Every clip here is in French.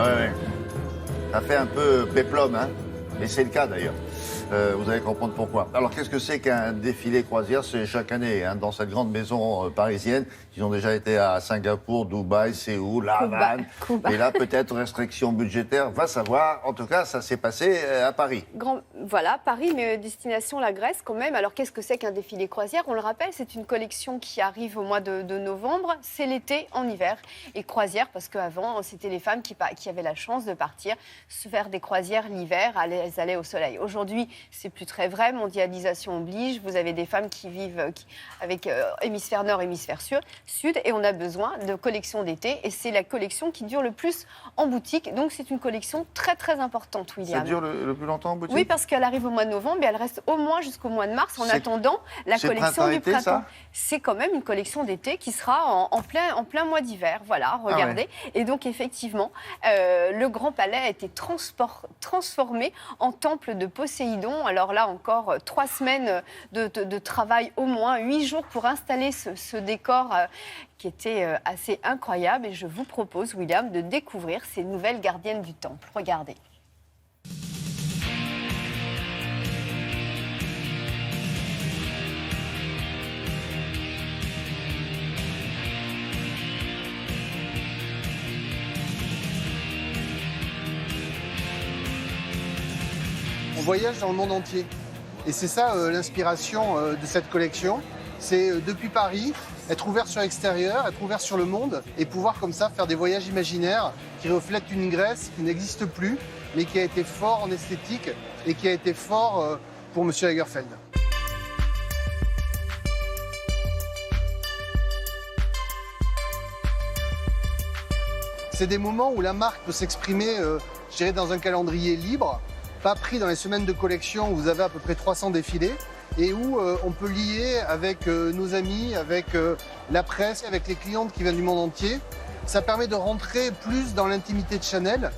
Ah ouais, ouais. Ça fait un peu péplum, hein. Mais c'est le cas d'ailleurs. Vous allez comprendre pourquoi. Alors, qu'est-ce que c'est qu'un défilé croisière? C'est chaque année, hein, dans cette grande maison parisienne. Ils ont déjà été à Singapour, Dubaï, Séoul, La Havane. Cuba. Et là, peut-être restriction budgétaire, va savoir. En tout cas, ça s'est passé à Paris. Voilà, Paris, mais destination la Grèce quand même. Alors, qu'est-ce que c'est qu'un défilé croisière? On le rappelle, c'est une collection qui arrive au mois de novembre. C'est l'été en hiver. Et croisière, parce qu'avant, c'était les femmes qui avaient la chance de partir se faire des croisières l'hiver, elles allaient au soleil. Aujourd'hui, c'est plus très vrai. Mondialisation oblige. Vous avez des femmes qui vivent avec hémisphère nord, hémisphère sud. Et on a besoin de collections d'été. Et c'est la collection qui dure le plus en boutique. Donc, c'est une collection très, très importante, William. Ça dure le plus longtemps en boutique? Oui, parce qu'elle arrive au mois de novembre et elle reste au moins jusqu'au mois de mars en attendant la collection du printemps. C'est quand même une collection d'été qui sera en plein mois d'hiver. Voilà, regardez. Ah ouais. Et donc, effectivement, le Grand Palais a été transformé en temple de Poséidon. Alors là, encore 3 semaines de travail, au moins 8 jours pour installer ce décor qui était assez incroyable. Et je vous propose, William, de découvrir ces nouvelles gardiennes du temple. Regardez. On voyage dans le monde entier. Et c'est ça l'inspiration de cette collection. C'est depuis Paris, être ouvert sur l'extérieur, être ouvert sur le monde et pouvoir comme ça faire des voyages imaginaires qui reflètent une Grèce qui n'existe plus, mais qui a été fort en esthétique et qui a été fort pour M. Lagerfeld. C'est des moments où la marque peut s'exprimer, je dirais, dans un calendrier libre, pas pris dans les semaines de collection où vous avez à peu près 300 défilés et où on peut lier avec nos amis, avec la presse, avec les clientes qui viennent du monde entier. Ça permet de rentrer plus dans l'intimité de Chanel.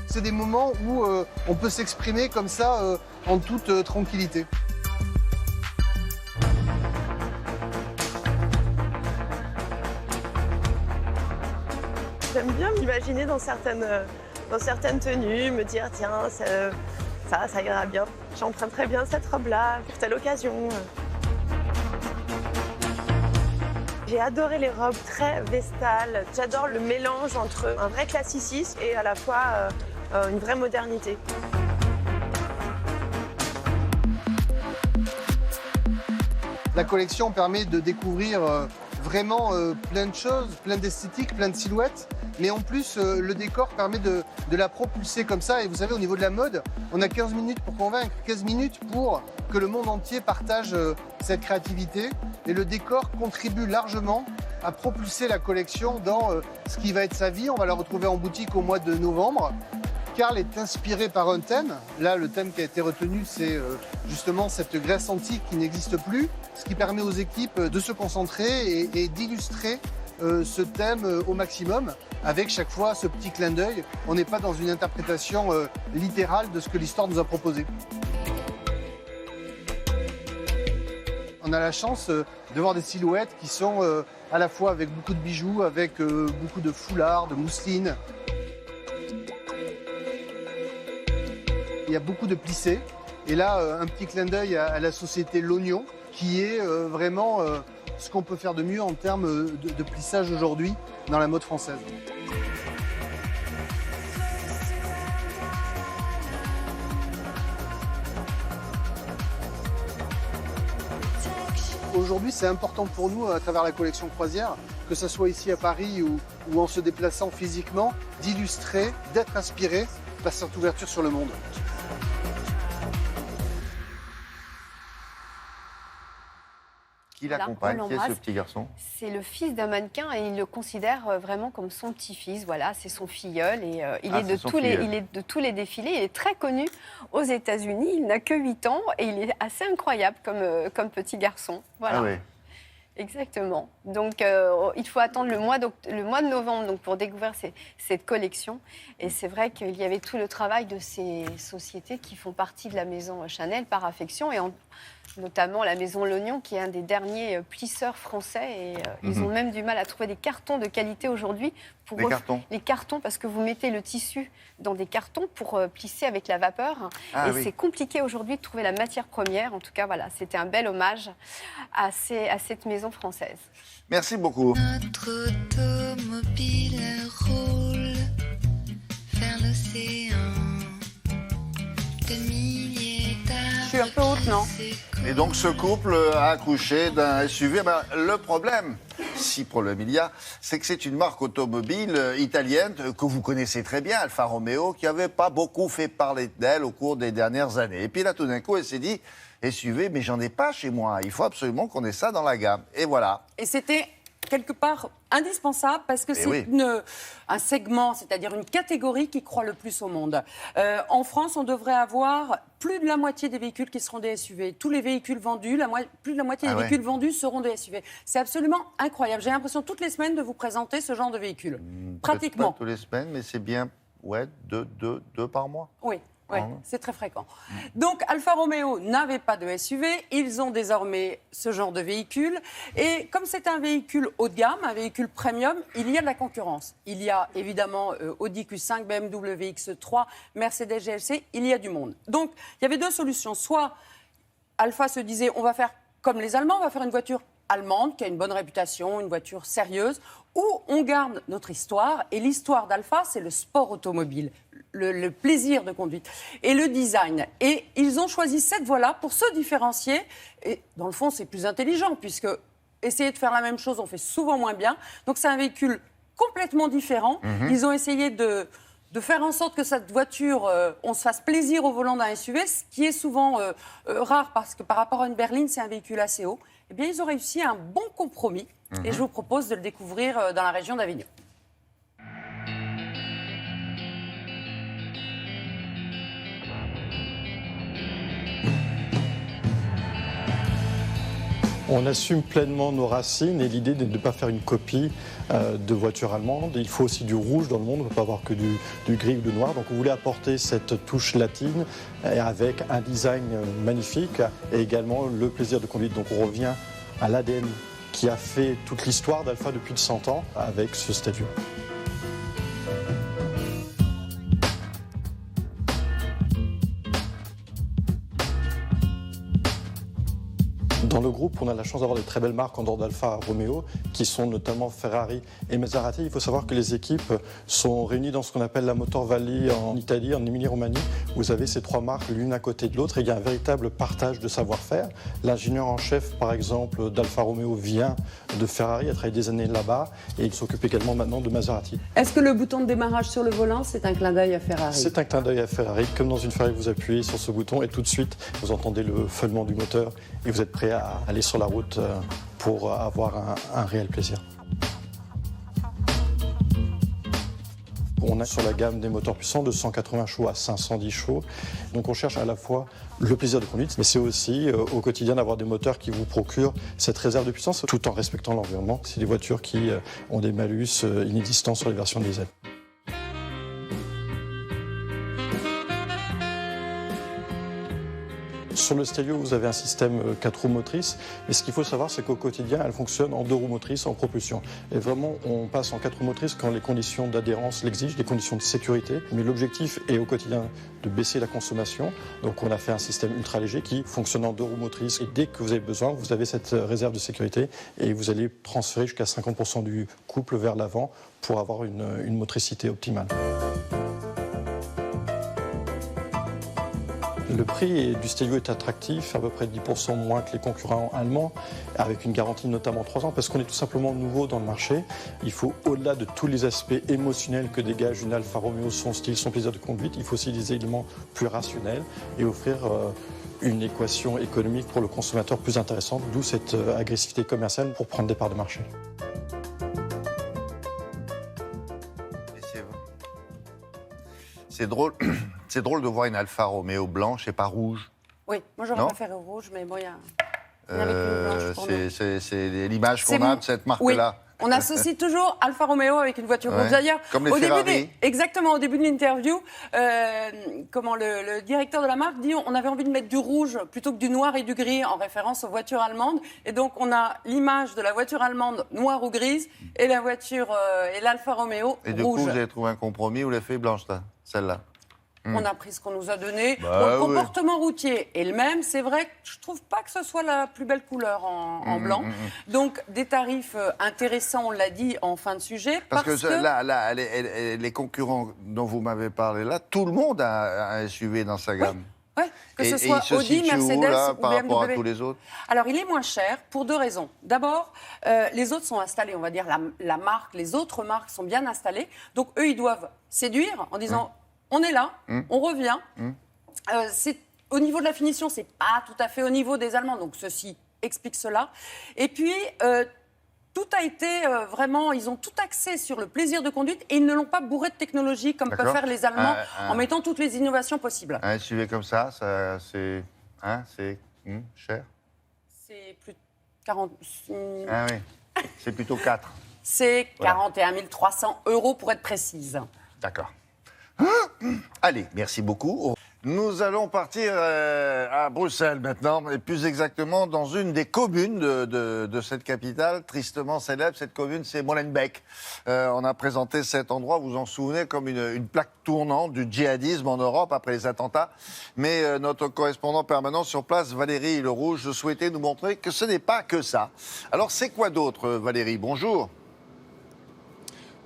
C'est des moments où on peut s'exprimer comme ça en toute tranquillité. J'aime bien m'imaginer dans certaines tenues, me dire tiens, ça ira bien. J'emprunterais bien cette robe-là pour telle occasion. J'ai adoré les robes très vestales. J'adore le mélange entre un vrai classicisme et à la fois une vraie modernité. La collection permet de découvrir vraiment plein de choses, plein d'esthétiques, plein de silhouettes. Mais en plus, le décor permet de la propulser comme ça. Et vous savez, au niveau de la mode, on a 15 minutes pour convaincre, 15 minutes pour que le monde entier partage cette créativité. Et le décor contribue largement à propulser la collection dans ce qui va être sa vie. On va la retrouver en boutique au mois de novembre. Karl est inspiré par un thème. Là, le thème qui a été retenu, c'est justement cette Grèce antique qui n'existe plus, ce qui permet aux équipes de se concentrer et d'illustrer ce thème au maximum, avec chaque fois ce petit clin d'œil. On n'est pas dans une interprétation littérale de ce que l'histoire nous a proposé. On a la chance de voir des silhouettes qui sont à la fois avec beaucoup de bijoux, avec beaucoup de foulards, de mousseline. Il y a beaucoup de plissés. Et là, un petit clin d'œil à la société L'Oignon, qui est vraiment ce qu'on peut faire de mieux en termes de plissage aujourd'hui dans la mode française. Aujourd'hui, c'est important pour nous, à travers la collection croisière, que ce soit ici à Paris ou en se déplaçant physiquement, d'illustrer, d'être inspiré par cette ouverture sur le monde. Qui l'accompagne? Qui est ce petit garçon? C'est le fils d'un mannequin et il le considère vraiment comme son petit-fils. Voilà, c'est son filleul et il est de tous les défilés. Il est très connu aux États-Unis. Il n'a que 8 ans et il est assez incroyable comme petit garçon. Voilà. Ah ouais. Exactement. Donc, il faut attendre le mois de novembre donc, pour découvrir cette collection. Et c'est vrai qu'il y avait tout le travail de ces sociétés qui font partie de la maison Chanel par affection, et notamment la maison L'Oignon, qui est un des derniers plisseurs français. Et ils ont même du mal à trouver des cartons de qualité aujourd'hui. Les cartons, parce que vous mettez le tissu dans des cartons pour plisser avec la vapeur. C'est compliqué aujourd'hui de trouver la matière première. En tout cas, voilà, c'était un bel hommage à cette maison française. Merci beaucoup. Notre automobile roule vers l'océan. Des milliers d'arbres. Je suis un peu haute, non? Et donc ce couple a accouché d'un SUV. Le problème, si problème il y a, c'est que c'est une marque automobile italienne que vous connaissez très bien, Alfa Romeo, qui n'avait pas beaucoup fait parler d'elle au cours des dernières années. Et puis là, tout d'un coup, elle s'est dit, SUV, mais j'en ai pas chez moi. Il faut absolument qu'on ait ça dans la gamme. Et voilà. Et c'était quelque part indispensable parce que c'est un segment, c'est-à-dire une catégorie qui croît le plus au monde. En France, on devrait avoir plus de la moitié des véhicules qui seront des SUV. Tous les véhicules vendus, plus de la moitié des véhicules vendus seront des SUV. C'est absolument incroyable. J'ai l'impression toutes les semaines de vous présenter ce genre de véhicule. Pratiquement. Pas toutes les semaines, mais c'est bien, deux par mois. Oui. Oui, c'est très fréquent. Donc, Alfa Romeo n'avait pas de SUV. Ils ont désormais ce genre de véhicule. Et comme c'est un véhicule haut de gamme, un véhicule premium, il y a de la concurrence. Il y a évidemment Audi Q5, BMW X3, Mercedes GLC. Il y a du monde. Donc, il y avait deux solutions. Soit Alfa se disait, on va faire comme les Allemands, on va faire une voiture allemande qui a une bonne réputation, une voiture sérieuse, où on garde notre histoire. Et l'histoire d'Alfa, c'est le sport automobile. Le plaisir de conduite et le design. Et ils ont choisi cette voie-là pour se différencier. Et dans le fond, c'est plus intelligent, puisque essayer de faire la même chose, on fait souvent moins bien. Donc c'est un véhicule complètement différent. Ils ont essayé de faire en sorte que cette voiture, on se fasse plaisir au volant d'un SUV, ce qui est souvent rare, parce que par rapport à une berline, c'est un véhicule assez haut. Eh bien, ils ont réussi un bon compromis. Et je vous propose de le découvrir dans la région d'Avignon. On assume pleinement nos racines et l'idée de ne pas faire une copie de voitures allemandes. Il faut aussi du rouge dans le monde, on ne peut pas avoir que du gris ou du noir. Donc on voulait apporter cette touche latine avec un design magnifique et également le plaisir de conduite. Donc on revient à l'ADN qui a fait toute l'histoire d'Alfa depuis 100 ans avec ce Stelvio. Dans le groupe, on a la chance d'avoir de très belles marques en dehors d'Alfa Romeo, qui sont notamment Ferrari et Maserati. Il faut savoir que les équipes sont réunies dans ce qu'on appelle la Motor Valley en Italie, en Émilie-Romagnée. Vous avez ces trois marques l'une à côté de l'autre et il y a un véritable partage de savoir-faire. L'ingénieur en chef, par exemple, d'Alfa Romeo vient de Ferrari, a travaillé des années là-bas et il s'occupe également maintenant de Maserati. Est-ce que le bouton de démarrage sur le volant, c'est un clin d'œil à Ferrari? C'est un clin d'œil à Ferrari. Comme dans une Ferrari, vous appuyez sur ce bouton et tout de suite, vous entendez le feulement du moteur et vous êtes prêt à aller sur la route pour avoir un réel plaisir. On a sur la gamme des moteurs puissants de 180 chevaux à 510 chevaux. Donc on cherche à la fois le plaisir de conduite, mais c'est aussi au quotidien d'avoir des moteurs qui vous procurent cette réserve de puissance tout en respectant l'environnement. C'est des voitures qui ont des malus inexistants sur les versions diesel. Sur le Stelvio, vous avez un système 4 roues motrices. Et ce qu'il faut savoir, c'est qu'au quotidien, elle fonctionne en 2 roues motrices en propulsion. Et vraiment, on passe en 4 roues motrices quand les conditions d'adhérence l'exigent, les conditions de sécurité. Mais l'objectif est au quotidien de baisser la consommation. Donc on a fait un système ultra léger qui fonctionne en 2 roues motrices. Et dès que vous avez besoin, vous avez cette réserve de sécurité. Et vous allez transférer jusqu'à 50% du couple vers l'avant pour avoir une motricité optimale. Le prix du Stelvio est attractif, à peu près 10% moins que les concurrents allemands, avec une garantie notamment 3 ans, parce qu'on est tout simplement nouveau dans le marché. Il faut, au-delà de tous les aspects émotionnels que dégage une Alfa Romeo, son style, son plaisir de conduite, il faut aussi des éléments plus rationnels et offrir une équation économique pour le consommateur plus intéressante, d'où cette agressivité commerciale pour prendre des parts de marché. C'est drôle. C'est drôle de voir une Alfa Romeo blanche et pas rouge. Oui, moi j'aurais préféré rouge, mais bon, il y a... Avec une blanche pour nous. C'est l'image C'est qu'on a bon. de cette marque-là. On associe toujours Alfa Romeo avec une voiture rouge. D'ailleurs, comme les au début Ferrari. exactement, au début de l'interview, le directeur de la marque dit on avait envie de mettre du rouge plutôt que du noir et du gris en référence aux voitures allemandes. Et donc, on a l'image de la voiture allemande noire ou grise et la voiture et l'Alfa Romeo Et du rouge. coup, vous avez trouvé un compromis ou l'avez fait blanche, celle-là? On a pris ce qu'on nous a donné. Bah, Bon, le oui. comportement routier est le même. C'est vrai que je trouve pas que ce soit la plus belle couleur en blanc. Donc, des tarifs intéressants, on l'a dit en fin de sujet. Parce que là, les concurrents dont vous m'avez parlé là, tout le monde a un SUV dans sa gamme. Ouais, que ce Et soit il se Audi, situe où, Mercedes là, ou par rapport à BMW. tous les autres? Alors, il est moins cher pour deux raisons. D'abord, les autres sont installés, on va dire, la marque, les autres marques sont bien installées. Donc, eux, ils doivent séduire en disant on est là, on revient. Au niveau de la finition, c'est pas tout à fait au niveau des Allemands, donc ceci explique cela. Et puis, tout a été vraiment, ils ont tout axé sur le plaisir de conduite et ils ne l'ont pas bourré de technologie comme peuvent faire les Allemands en mettant toutes les innovations possibles. Un SUV comme ça c'est cher? C'est plus de 40... Ah oui, c'est plutôt 4. C'est 41 300 € pour être précise. D'accord. Allez, merci beaucoup. Nous allons partir à Bruxelles maintenant, et plus exactement dans une des communes de cette capitale, tristement célèbre. Cette commune, c'est Molenbeek. On a présenté cet endroit, vous vous en souvenez, comme une plaque tournante du djihadisme en Europe après les attentats. Mais notre correspondant permanent sur place, Valérie Le Rouge, souhaitait nous montrer que ce n'est pas que ça. Alors, c'est quoi d'autre, Valérie? Bonjour.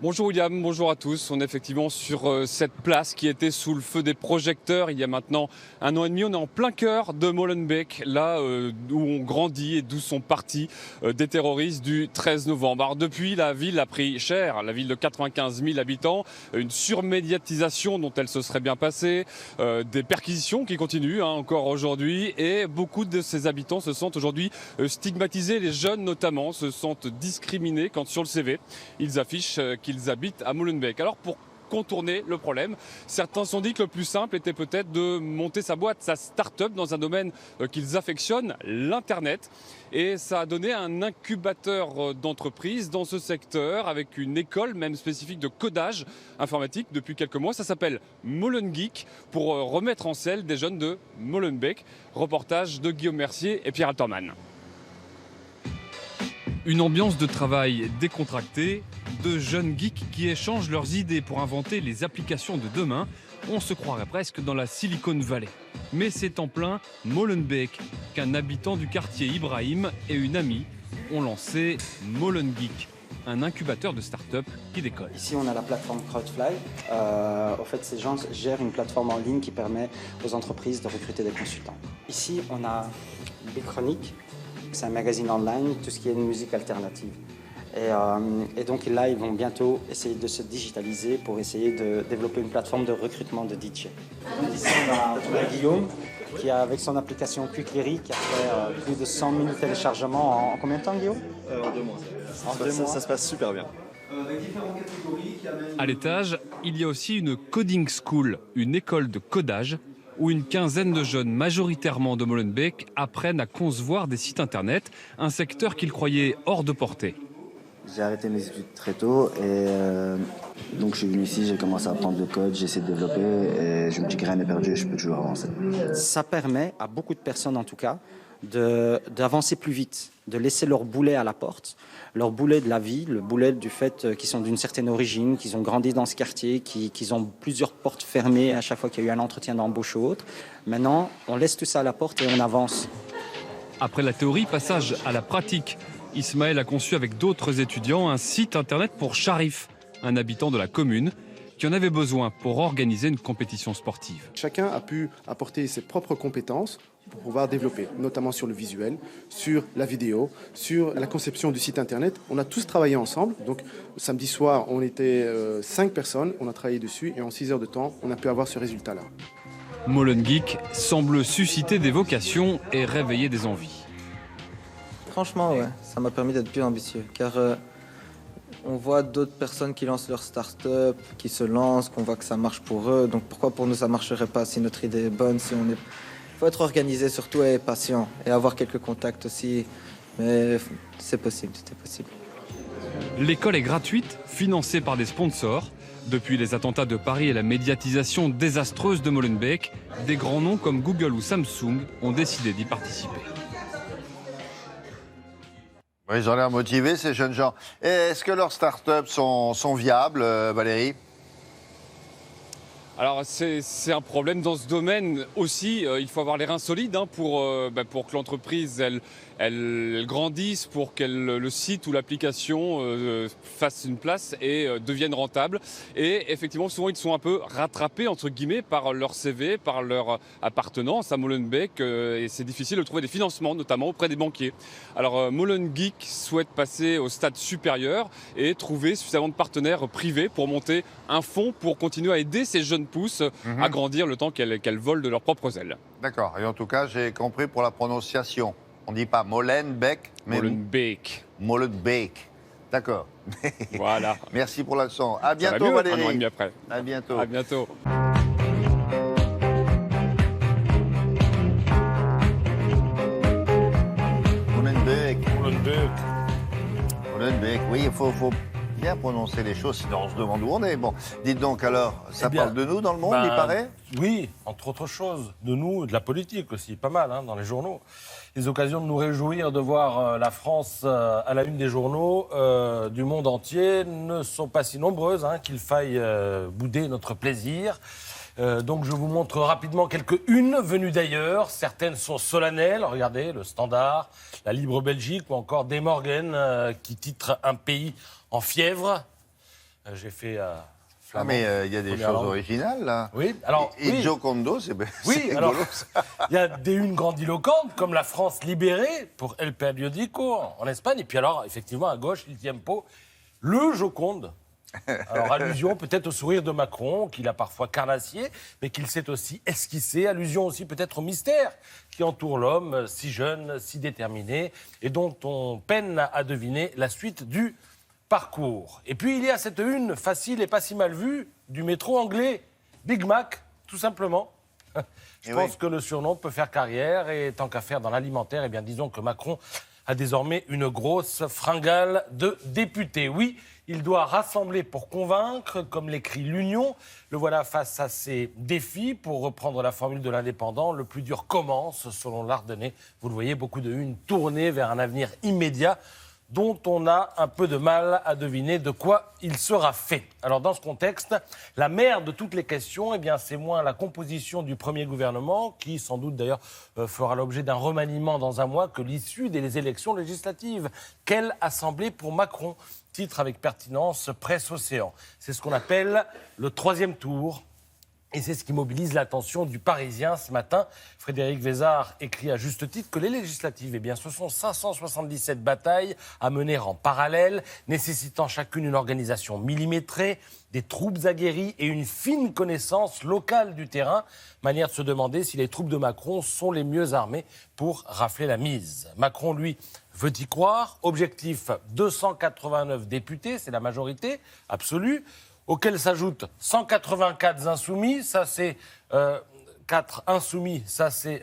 Bonjour William, bonjour à tous. On est effectivement sur cette place qui était sous le feu des projecteurs il y a maintenant 1 an et demi. On est en plein cœur de Molenbeek, là où on grandit et d'où sont partis des terroristes du 13 novembre. Alors depuis, la ville a pris cher, la ville de 95 000 habitants, une surmédiatisation dont elle se serait bien passée, des perquisitions qui continuent encore aujourd'hui et beaucoup de ces habitants se sentent aujourd'hui stigmatisés. Les jeunes notamment se sentent discriminés quand sur le CV, ils affichent qu'ils habitent à Molenbeek. Alors pour contourner le problème, certains se sont dit que le plus simple était peut-être de monter sa boîte, sa start-up dans un domaine qu'ils affectionnent, l'Internet. Et ça a donné un incubateur d'entreprise dans ce secteur avec une école même spécifique de codage informatique depuis quelques mois. Ça s'appelle Molengeek pour remettre en selle des jeunes de Molenbeek. Reportage de Guillaume Mercier et Pierre Alterman. Une ambiance de travail décontractée, de jeunes geeks qui échangent leurs idées pour inventer les applications de demain. On se croirait presque dans la Silicon Valley. Mais c'est en plein Molenbeek qu'un habitant du quartier Ibrahim et une amie ont lancé Molengeek, un incubateur de start-up qui décolle. Ici, on a la plateforme Crowdfly. En fait, ces gens gèrent une plateforme en ligne qui permet aux entreprises de recruter des consultants. Ici, on a Big Chronique. C'est un magazine online, tout ce qui est musique alternative. Et donc là, ils vont bientôt essayer de se digitaliser pour essayer de développer une plateforme de recrutement de DJ. Ici, on a Guillaume, qui a, avec son application Quicklery, qui a fait plus de 100 000 téléchargements en combien de temps, Guillaume? En 2 mois. Ça se passe super bien. À l'étage, il y a aussi une coding school, une école de codage, où une quinzaine de jeunes, majoritairement de Molenbeek, apprennent à concevoir des sites internet, un secteur qu'ils croyaient hors de portée. J'ai arrêté mes études très tôt et donc je suis venu ici, j'ai commencé à apprendre le code, j'ai essayé de développer et je me dis que rien n'est perdu et je peux toujours avancer. Ça permet à beaucoup de personnes en tout cas d'avancer plus vite, de laisser leur boulet à la porte, leur boulet de la vie, le boulet du fait qu'ils sont d'une certaine origine, qu'ils ont grandi dans ce quartier, qu'ils ont plusieurs portes fermées à chaque fois qu'il y a eu un entretien d'embauche ou autre. Maintenant, on laisse tout ça à la porte et on avance. Après la théorie, passage à la pratique. Ismaël a conçu avec d'autres étudiants un site internet pour Sharif, un habitant de la commune, qui en avait besoin pour organiser une compétition sportive. Chacun a pu apporter ses propres compétences pour pouvoir développer, notamment sur le visuel, sur la vidéo, sur la conception du site internet. On a tous travaillé ensemble. Donc, samedi soir, on était 5 personnes, on a travaillé dessus et en 6 heures de temps, on a pu avoir ce résultat-là. Molengeek semble susciter des vocations et réveiller des envies. Franchement, ouais, ça m'a permis d'être plus ambitieux, car on voit d'autres personnes qui lancent leur start-up, qui se lancent, qu'on voit que ça marche pour eux. Donc pourquoi pour nous ça marcherait pas si notre idée est bonne, si on est faut être organisé surtout et patient et avoir quelques contacts aussi. Mais c'est possible, tout est possible. L'école est gratuite, financée par des sponsors. Depuis les attentats de Paris et la médiatisation désastreuse de Molenbeek, des grands noms comme Google ou Samsung ont décidé d'y participer. Oui, ils ont l'air motivés, ces jeunes gens. Et est-ce que leurs startups sont viables, Valérie ? Alors c'est un problème dans ce domaine aussi. Il faut avoir les reins solides pour que l'entreprise elle grandisse, pour que le site ou l'application fasse une place et devienne rentable. Et effectivement, souvent ils sont un peu rattrapés entre guillemets par leur CV, par leur appartenance à Molenbeek. Et c'est difficile de trouver des financements, notamment auprès des banquiers. Alors Molengeek souhaite passer au stade supérieur et trouver suffisamment de partenaires privés pour monter un fonds pour continuer à aider ces jeunes pousses à grandir le temps qu'elles volent de leurs propres ailes. D'accord. Et en tout cas, j'ai compris pour la prononciation. On ne dit pas Molenbeek, mais Molenbeek. Molenbeek. D'accord. Voilà. Merci pour la leçon. À Ça va bientôt, mieux, Valérie. un an et demi après. À bientôt. À bientôt. Molenbeek. Molenbeek. Oui, il faut bien prononcer les choses, sinon on se demande où on est. Bon, dites donc alors, ça parle de nous dans le monde, il paraît ? Oui, entre autres choses, de nous, de la politique aussi, pas mal, dans les journaux. Les occasions de nous réjouir de voir la France à la une des journaux du monde entier ne sont pas si nombreuses qu'il faille bouder notre plaisir. Donc je vous montre rapidement quelques unes venues d'ailleurs. Certaines sont solennelles, regardez, le Standard, la Libre Belgique ou encore De Morgen qui titre un pays en fièvre. J'ai fait... mais il y a des choses originales, là. Oui, alors... Et Joe Kondo, c'est alors, rigolo, ça. il y a des unes grandiloquentes, comme la France libérée, pour El Periódico, en Espagne. Et puis alors, effectivement, à gauche, Il Tiempo, le Joconde. Alors, allusion peut-être au sourire de Macron, qu'il a parfois carnassier, mais qu'il sait aussi esquisser. Allusion aussi peut-être au mystère qui entoure l'homme, si jeune, si déterminé, et dont on peine à deviner la suite du parcours. Et puis il y a cette une facile et pas si mal vue du métro anglais, Big Mac, tout simplement. Je pense que le surnom peut faire carrière, et tant qu'à faire dans l'alimentaire, eh bien disons que Macron a désormais une grosse fringale de député. Oui, il doit rassembler pour convaincre, comme l'écrit l'Union. Le voilà face à ses défis. Pour reprendre la formule de l'Indépendant, le plus dur commence, selon l'Ardennais. Vous le voyez, beaucoup de unes tournées vers un avenir immédiat dont on a un peu de mal à deviner de quoi il sera fait. Alors dans ce contexte, la mère de toutes les questions, eh bien, c'est moins la composition du premier gouvernement, qui sans doute d'ailleurs fera l'objet d'un remaniement dans un mois, que l'issue des élections législatives. Quelle assemblée pour Macron ? Titre avec pertinence Presse Océan. C'est ce qu'on appelle le troisième tour. Et c'est ce qui mobilise l'attention du Parisien ce matin. Frédéric Vézard écrit à juste titre que les législatives, eh bien, ce sont 577 batailles à mener en parallèle, nécessitant chacune une organisation millimétrée, des troupes aguerries et une fine connaissance locale du terrain. Manière de se demander si les troupes de Macron sont les mieux armées pour rafler la mise. Macron, lui, veut y croire. Objectif 289 députés, c'est la majorité absolue, auquel s'ajoutent 184 insoumis, ça c'est 4 insoumis, ça c'est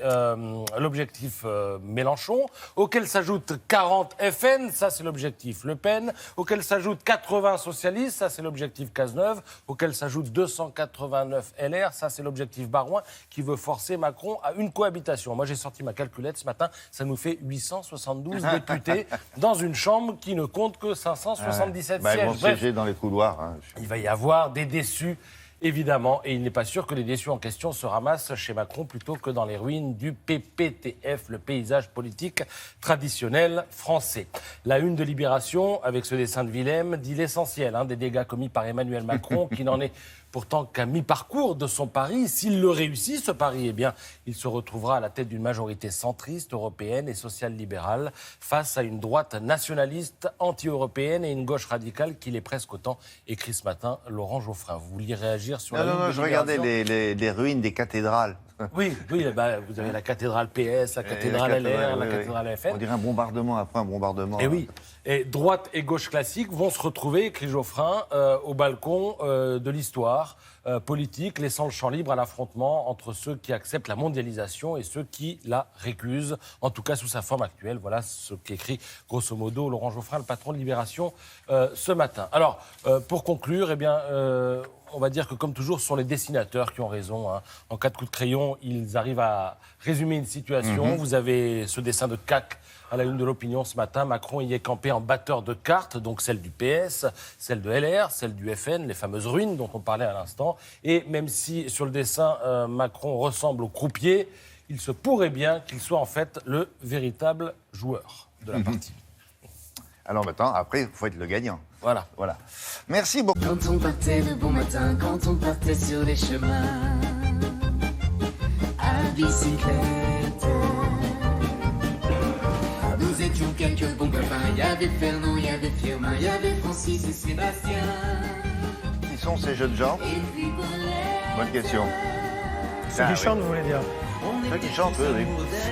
l'objectif Mélenchon, auquel s'ajoutent 40 FN, ça c'est l'objectif Le Pen, auquel s'ajoutent 80 socialistes, ça c'est l'objectif Cazeneuve, auquel s'ajoutent 289 LR, ça c'est l'objectif Barouin, qui veut forcer Macron à une cohabitation. Moi j'ai sorti ma calculette ce matin, ça nous fait 872 députés dans une chambre qui ne compte que 577 sièges. Ils vont siéger dans les couloirs. Il va y avoir des déçus, évidemment, et il n'est pas sûr que les déçus en question se ramassent chez Macron plutôt que dans les ruines du PPTF, le paysage politique traditionnel français. La une de Libération, avec ce dessin de Willem, dit l'essentiel des dégâts commis par Emmanuel Macron, qui n'en est pourtant qu'à mi-parcours de son pari. S'il le réussit, ce pari, eh bien, il se retrouvera à la tête d'une majorité centriste, européenne et social-libérale, face à une droite nationaliste, anti-européenne et une gauche radicale qui l'est presque autant, écrit ce matin Laurent Geoffrin. Vous vouliez réagir sur la une de Non, je Libération ? regardais les ruines des cathédrales. Oui, bah, vous avez la cathédrale PS, la cathédrale LR, la cathédrale FN. On dirait un bombardement après un bombardement. Et oui. Et droite et gauche classique vont se retrouver, écrit Geoffrin, au balcon de l'histoire politique, laissant le champ libre à l'affrontement entre ceux qui acceptent la mondialisation et ceux qui la réclusent, en tout cas sous sa forme actuelle. Voilà ce qu'écrit grosso modo Laurent Geoffrin, le patron de Libération, ce matin. Alors, pour conclure, eh bien, on va dire que comme toujours, ce sont les dessinateurs qui ont raison. Hein. En 4 coups de crayon, ils arrivent à résumer une situation. Vous avez ce dessin de CAC à la une de l'Opinion ce matin. Macron y est campé en batteur de cartes, donc celle du PS, celle de LR, celle du FN, les fameuses ruines dont on parlait à l'instant. Et même si sur le dessin, Macron ressemble au croupier, il se pourrait bien qu'il soit en fait le véritable joueur de la partie. Alors maintenant, après, il faut être le gagnant. Voilà. Merci beaucoup. Quand on partait de bon matin, quand on partait sur les chemins, à bicyclette, nous étions quelques bons copains. Il y avait Fernand, il y avait Firmin, il y avait Francis et Sébastien. Qui sont ces jeunes gens? Bonne question. Ceux qui chantent, vous voulez dire? Ceux qui chantent, oui.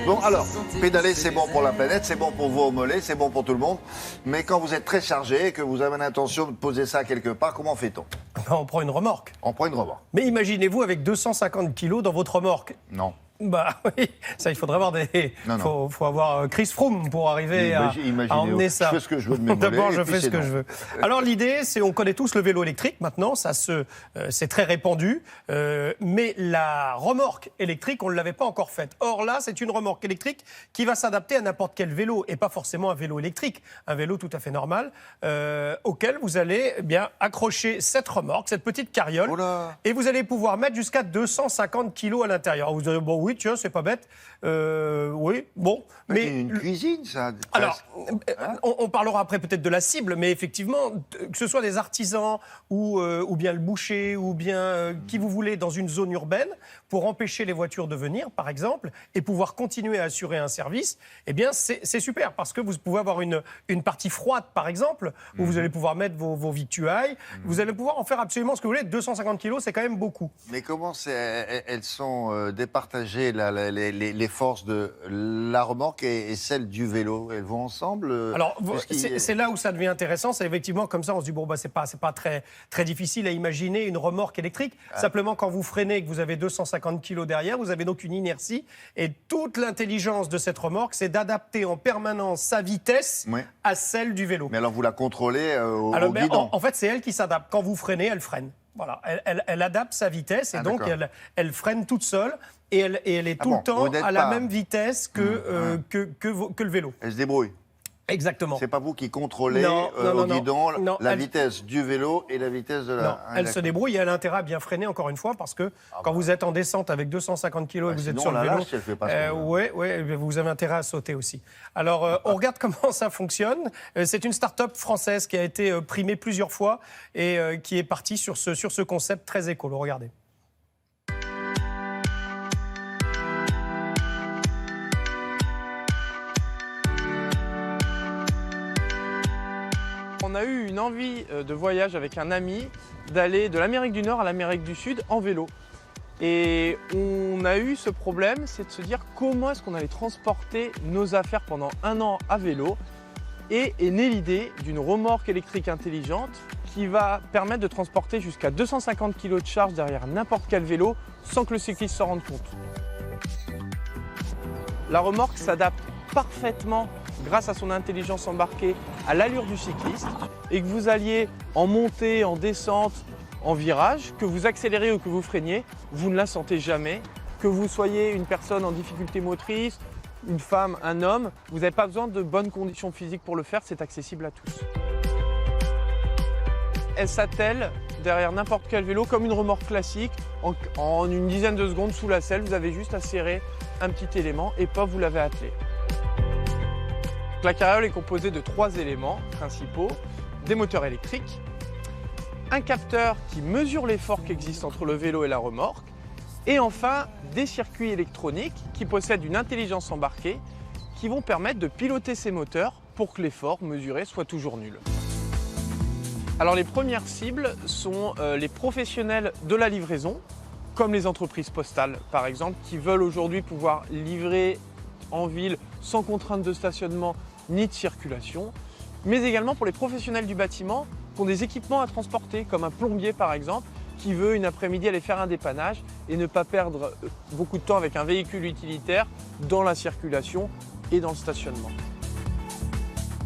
Bon, alors, pédaler, c'est bon pour la planète, c'est bon pour vous au mollet, c'est bon pour tout le monde. Mais quand vous êtes très chargé et que vous avez l'intention de poser ça quelque part, comment fait-on? On prend une remorque. On prend une remorque. Mais imaginez-vous avec 250 kilos dans votre remorque. Non. Bah oui, ça il faudrait avoir des... Faut avoir Chris Froome pour arriver à emmener ça. Je fais ce que je veux de mes mollets. D'abord, je fais ce que je veux. Alors l'idée, c'est, on connaît tous le vélo électrique maintenant, c'est très répandu, mais la remorque électrique, on ne l'avait pas encore faite. Or là, c'est une remorque électrique qui va s'adapter à n'importe quel vélo, et pas forcément un vélo électrique, un vélo tout à fait normal, auquel vous allez bien accrocher cette remorque, cette petite carriole, et vous allez pouvoir mettre jusqu'à 250 kilos à l'intérieur. Vous direz, bon oui, tiens, c'est pas bête. Oui, bon. Mais une cuisine, ça. Alors, on parlera après peut-être de la cible, mais effectivement, que ce soit des artisans ou bien le boucher ou bien qui vous voulez dans une zone urbaine, pour empêcher les voitures de venir, par exemple, et pouvoir continuer à assurer un service, eh bien, c'est super, parce que vous pouvez avoir une partie froide, par exemple, où vous allez pouvoir mettre vos victuailles. Vous allez pouvoir en faire absolument ce que vous voulez. 250 kilos, c'est quand même beaucoup. Mais comment elles sont départagées, les forces de la remorque et celles du vélo? Elles vont ensemble? Alors, c'est là où ça devient intéressant. C'est effectivement comme ça, on se dit, bon, bah, c'est pas très difficile à imaginer une remorque électrique. Simplement, quand vous freinez et que vous avez 250 kilos derrière, vous avez donc une inertie. Et toute l'intelligence de cette remorque, c'est d'adapter en permanence sa vitesse à celle du vélo. Mais alors, vous la contrôlez au guidon? guidon? En fait, c'est elle qui s'adapte. Quand vous freinez, elle freine. Voilà, elle adapte sa vitesse et donc elle freine toute seule et elle est tout le temps à la même vitesse que le vélo. Elle se débrouille? Exactement. C'est pas vous qui contrôlez au guidon la vitesse du vélo et la vitesse de la... Non, elle se débrouille et elle a intérêt à bien freiner, encore une fois, parce que quand vous êtes en descente avec 250 kilos et que vous êtes sur le vélo, vous avez intérêt à sauter aussi. Alors, on regarde comment ça fonctionne. C'est une start-up française qui a été primée plusieurs fois et qui est partie sur ce concept très écolo. Regardez. On a eu une envie de voyage avec un ami d'aller de l'Amérique du Nord à l'Amérique du Sud en vélo. Et on a eu ce problème, c'est de se dire comment est-ce qu'on allait transporter nos affaires pendant un an à vélo. Et est née l'idée d'une remorque électrique intelligente qui va permettre de transporter jusqu'à 250 kg de charge derrière n'importe quel vélo sans que le cycliste s'en rende compte. La remorque s'adapte parfaitement grâce à son intelligence embarquée à l'allure du cycliste et que vous alliez en montée, en descente, en virage, que vous accélérez ou que vous freiniez, vous ne la sentez jamais. Que vous soyez une personne en difficulté motrice, une femme, un homme, vous n'avez pas besoin de bonnes conditions physiques pour le faire, c'est accessible à tous. Elle s'attelle derrière n'importe quel vélo comme une remorque classique. En une dizaine de secondes sous la selle, vous avez juste à serrer un petit élément et paf, vous l'avez attelé. La carriole est composée de 3 éléments principaux, des moteurs électriques, un capteur qui mesure l'effort qui existe entre le vélo et la remorque, et enfin des circuits électroniques qui possèdent une intelligence embarquée qui vont permettre de piloter ces moteurs pour que l'effort mesuré soit toujours nul. Alors les premières cibles sont les professionnels de la livraison comme les entreprises postales par exemple, qui veulent aujourd'hui pouvoir livrer en ville sans contrainte de stationnement ni de circulation, mais également pour les professionnels du bâtiment qui ont des équipements à transporter, comme un plombier par exemple, qui veut une après-midi aller faire un dépannage et ne pas perdre beaucoup de temps avec un véhicule utilitaire dans la circulation et dans le stationnement.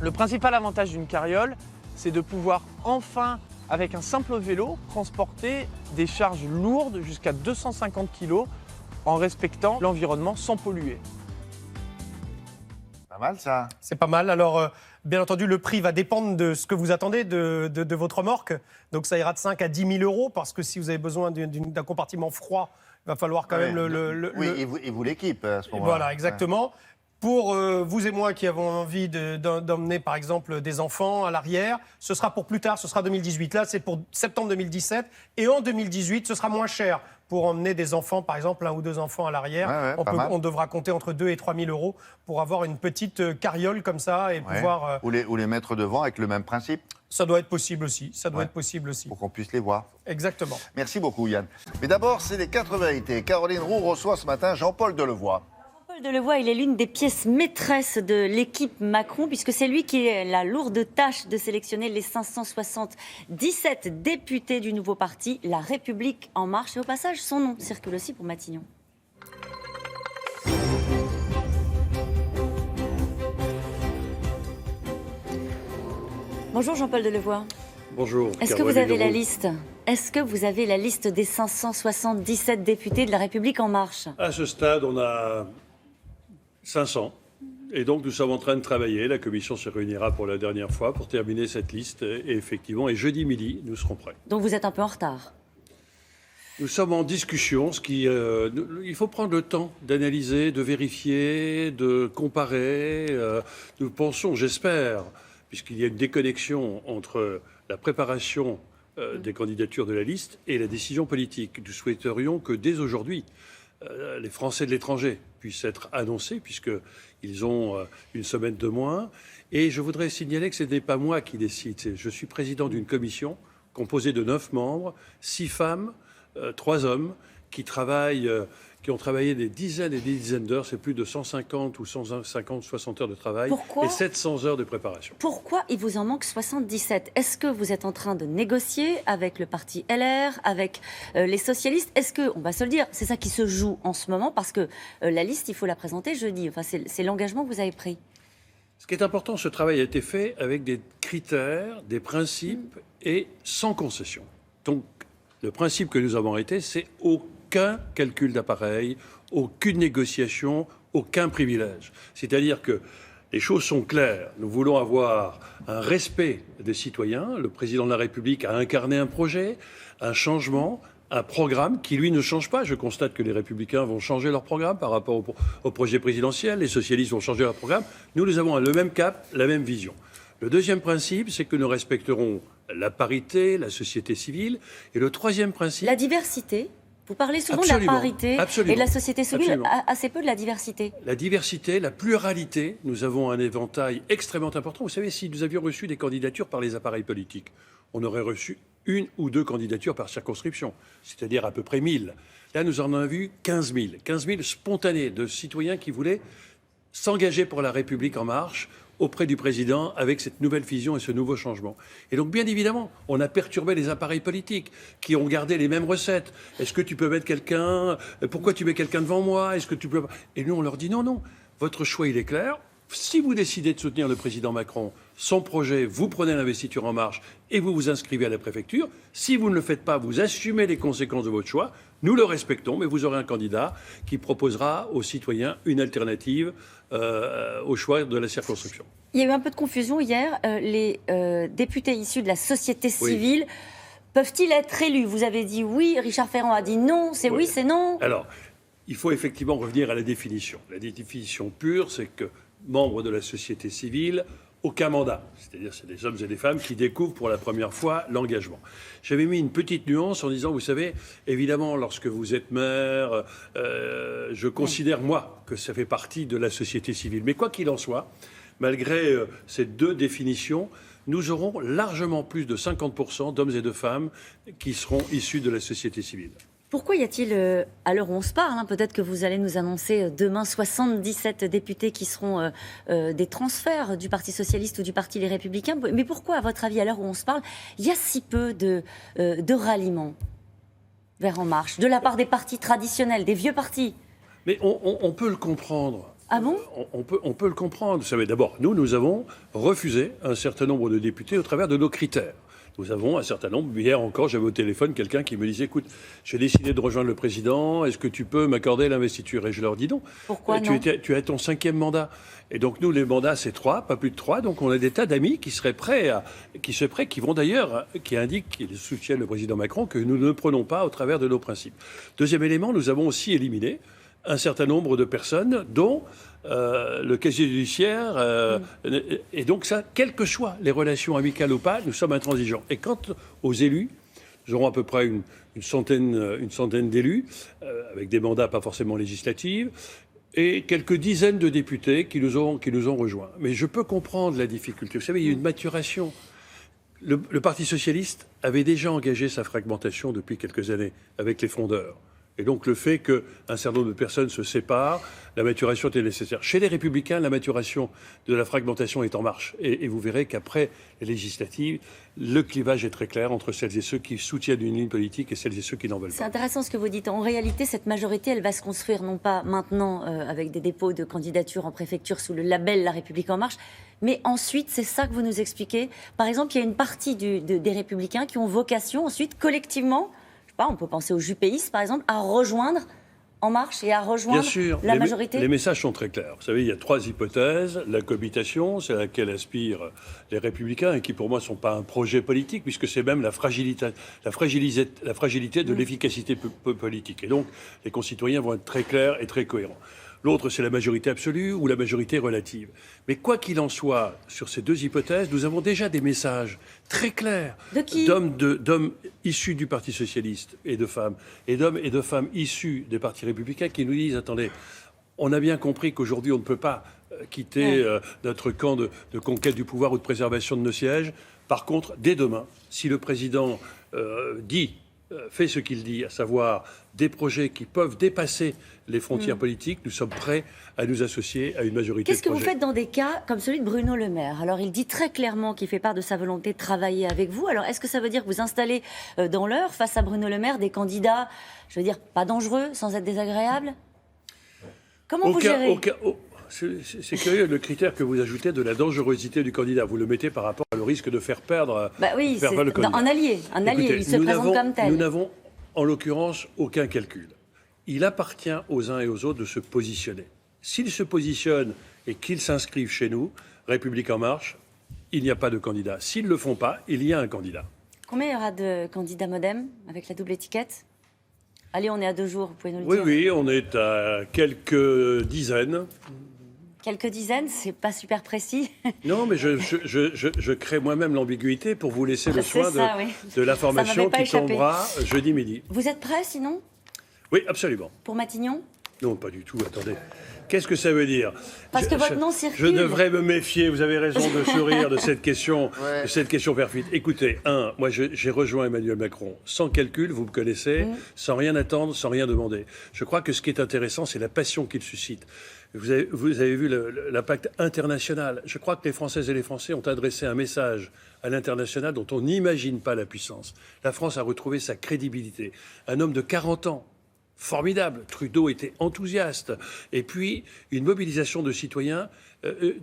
Le principal avantage d'une carriole, c'est de pouvoir enfin, avec un simple vélo, transporter des charges lourdes jusqu'à 250 kg en respectant l'environnement sans polluer. Pas mal ça. C'est pas mal. Alors, bien entendu, le prix va dépendre de ce que vous attendez de votre remorque. Donc, ça ira de 5 à 10 000 euros parce que si vous avez besoin d'un compartiment froid, il va falloir quand même Et vous l'équipe à ce moment-là. Voilà, exactement. Pour vous et moi qui avons envie d'emmener par exemple des enfants à l'arrière, ce sera pour plus tard, ce sera 2018. Là, c'est pour septembre 2017. Et en 2018, ce sera moins cher pour emmener des enfants, par exemple 1 ou 2 enfants à l'arrière. On devra compter entre 2 et 3 000 euros pour avoir une petite carriole comme ça et pouvoir... Ou les mettre devant avec le même principe. Ça doit être possible aussi. Pour qu'on puisse les voir. Exactement. Merci beaucoup Yann. Mais d'abord, c'est les 4 vérités. Caroline Roux reçoit ce matin Jean-Paul Delevoye. Jean-Paul Delevoye, il est l'une des pièces maîtresses de l'équipe Macron, puisque c'est lui qui a la lourde tâche de sélectionner les 577 députés du nouveau parti, La République En Marche. Et au passage, son nom circule aussi pour Matignon. Bonjour Jean-Paul Delevoye. Bonjour. Est-ce que vous avez la liste ? Est-ce que vous avez la liste des 577 députés de La République En Marche ? À ce stade, on a 500. Et donc, nous sommes en train de travailler. La commission se réunira pour la dernière fois pour terminer cette liste. Et effectivement, et jeudi midi, nous serons prêts. Donc, vous êtes un peu en retard. Nous sommes en discussion. Il faut prendre le temps d'analyser, de vérifier, de comparer. Nous pensons, j'espère, puisqu'il y a une déconnexion entre la préparation des candidatures de la liste et la décision politique. Nous souhaiterions que dès aujourd'hui, les Français de l'étranger puissent être annoncés, puisqu'ils ont une semaine de moins. Et je voudrais signaler que ce n'est pas moi qui décide. Je suis président d'une commission composée de 9 membres, 6 femmes, 3 hommes, qui ont travaillé des dizaines et des dizaines d'heures. C'est plus de 150 ou 150, 60 heures de travail. Pourquoi ? Et 700 heures de préparation. Pourquoi il vous en manque 77 ? Est-ce que vous êtes en train de négocier avec le parti LR, avec les socialistes ? Est-ce que, on va se le dire, c'est ça qui se joue en ce moment, parce que la liste, il faut la présenter jeudi. Enfin, c'est l'engagement que vous avez pris. Ce qui est important, ce travail a été fait avec des critères, des principes et sans concession. Donc, le principe que nous avons arrêté, c'est aucun calcul d'appareil, aucune négociation, aucun privilège. C'est-à-dire que les choses sont claires. Nous voulons avoir un respect des citoyens. Le président de la République a incarné un projet, un changement, un programme qui, lui, ne change pas. Je constate que les Républicains vont changer leur programme par rapport au projet présidentiel. Les socialistes vont changer leur programme. Nous avons le même cap, la même vision. Le deuxième principe, c'est que nous respecterons la parité, la société civile. Et le troisième principe... La diversité. Vous parlez souvent Absolument. de la parité Absolument. et de la société civile, Absolument. assez peu de la diversité. La diversité, la pluralité, nous avons un éventail extrêmement important. Vous savez, si nous avions reçu des candidatures par les appareils politiques, on aurait reçu 1 ou 2 candidatures par circonscription, c'est-à-dire à peu près 1000. Là, nous en avons vu 15 000. 15 000 spontanés de citoyens qui voulaient s'engager pour la République En Marche auprès du président avec cette nouvelle vision et ce nouveau changement. Et donc, bien évidemment, on a perturbé les appareils politiques qui ont gardé les mêmes recettes. Est-ce que tu peux mettre quelqu'un ? Pourquoi tu mets quelqu'un devant moi ? Est-ce que tu peux... Et nous, on leur dit non. Votre choix, il est clair. Si vous décidez de soutenir le président Macron, son projet, vous prenez l'investiture En Marche et vous vous inscrivez à la préfecture. Si vous ne le faites pas, vous assumez les conséquences de votre choix. Nous le respectons, mais vous aurez un candidat qui proposera aux citoyens une alternative au choix de la circonscription. Il y a eu un peu de confusion hier. Les députés issus de la société civile peuvent-ils être élus ? Vous avez dit oui, Richard Ferrand a dit non, c'est oui, c'est non. Alors, il faut effectivement revenir à la définition. La définition pure, c'est que membres de la société civile, aucun mandat. C'est-à-dire c'est des hommes et des femmes qui découvrent pour la première fois l'engagement. J'avais mis une petite nuance en disant, vous savez, évidemment, lorsque vous êtes maire, je considère, moi, que ça fait partie de la société civile. Mais quoi qu'il en soit, malgré ces 2 définitions, nous aurons largement plus de 50% d'hommes et de femmes qui seront issus de la société civile. Pourquoi y a-t-il, à l'heure où on se parle, peut-être que vous allez nous annoncer demain 77 députés qui seront des transferts du Parti Socialiste ou du Parti Les Républicains, mais pourquoi, à votre avis, à l'heure où on se parle, il y a si peu de ralliement vers En Marche, de la part des partis traditionnels, des vieux partis? Mais on peut le comprendre. Ah bon? On peut le comprendre. Vous savez, d'abord, nous avons refusé un certain nombre de députés au travers de nos critères. Nous avons un certain nombre. Hier encore, j'avais au téléphone quelqu'un qui me disait, écoute, j'ai décidé de rejoindre le président, est-ce que tu peux m'accorder l'investiture? Et je leur dis non. Pourquoi non? Tu as ton 5e mandat. Et donc nous, les mandats, c'est 3, pas plus de 3. Donc on a des tas d'amis qui seraient prêts, qui vont d'ailleurs, qui indiquent, qui soutiennent le président Macron, que nous ne prenons pas au travers de nos principes. Deuxième élément, nous avons aussi éliminé un certain nombre de personnes, dont le casier judiciaire. Et donc ça, quelles que soient les relations amicales ou pas, nous sommes intransigeants. Et quant aux élus, nous aurons à peu près une centaine d'élus, avec des mandats pas forcément législatifs, et quelques dizaines de députés qui nous ont rejoints. Mais je peux comprendre la difficulté. Vous savez, il y a une maturation. Le Parti socialiste avait déjà engagé sa fragmentation depuis quelques années avec les frondeurs. Et donc le fait qu'un certain nombre de personnes se séparent, la maturation était nécessaire. Chez les Républicains, la maturation de la fragmentation est en marche. Et vous verrez qu'après les législatives, le clivage est très clair entre celles et ceux qui soutiennent une ligne politique et celles et ceux qui n'en veulent pas. C'est intéressant ce que vous dites. En réalité, cette majorité, elle va se construire non pas maintenant avec des dépôts de candidatures en préfecture sous le label La République En Marche, mais ensuite, c'est ça que vous nous expliquez. Par exemple, il y a une partie des Républicains qui ont vocation ensuite collectivement, on peut penser aux jupéistes, par exemple, à rejoindre En Marche et à rejoindre la majorité. Les messages sont très clairs. Vous savez, il y a 3 hypothèses. La cohabitation, c'est à laquelle aspirent les Républicains et qui, pour moi, ne sont pas un projet politique, puisque c'est même la fragilité de l'efficacité politique. Et donc, les concitoyens vont être très clairs et très cohérents. L'autre, c'est la majorité absolue ou la majorité relative. Mais quoi qu'il en soit, sur ces 2 hypothèses, nous avons déjà des messages très clairs d'hommes issus du Parti socialiste et de femmes, et d'hommes et de femmes issus des partis républicains qui nous disent, attendez, on a bien compris qu'aujourd'hui, on ne peut pas quitter notre camp de conquête du pouvoir ou de préservation de nos sièges. Par contre, dès demain, si le président fait ce qu'il dit, à savoir des projets qui peuvent dépasser les frontières politiques, nous sommes prêts à nous associer à une majorité de projets. Qu'est-ce que vous faites dans des cas comme celui de Bruno Le Maire? Alors, il dit très clairement qu'il fait part de sa volonté de travailler avec vous. Alors, est-ce que ça veut dire que vous installez dans l'heure, face à Bruno Le Maire, des candidats, je veux dire, pas dangereux, sans être désagréables? Comment vous gérez? C'est curieux le critère que vous ajoutez de la dangerosité du candidat. Vous le mettez par rapport au risque de faire perdre, le candidat. Un allié, écoutez, il se présente comme tel. Nous n'avons en l'occurrence aucun calcul. Il appartient aux uns et aux autres de se positionner. S'ils se positionnent et qu'ils s'inscrivent chez nous, République En Marche, il n'y a pas de candidat. S'ils ne le font pas, il y a un candidat. Combien il y aura de candidats Modem avec la double étiquette? Allez, on est à 2 jours, vous pouvez nous le dire. Oui, on est à quelques dizaines. Quelques dizaines, c'est pas super précis. Non, mais je crée moi-même l'ambiguïté pour vous laisser le soin de l'information qui tombera jeudi midi. Vous êtes prêt, sinon? Oui, absolument. Pour Matignon? Non, pas du tout, attendez. Qu'est-ce que ça veut dire? Parce que votre nom circule. Je devrais me méfier, vous avez raison de sourire de cette question, perfide. Écoutez, moi j'ai rejoint Emmanuel Macron sans calcul, vous me connaissez, sans rien attendre, sans rien demander. Je crois que ce qui est intéressant, c'est la passion qu'il suscite. Vous avez vu l'impact international. Je crois que les Françaises et les Français ont adressé un message à l'international dont on n'imagine pas la puissance. La France a retrouvé sa crédibilité. Un homme de 40 ans, formidable. Trudeau était enthousiaste. Et puis, une mobilisation de citoyens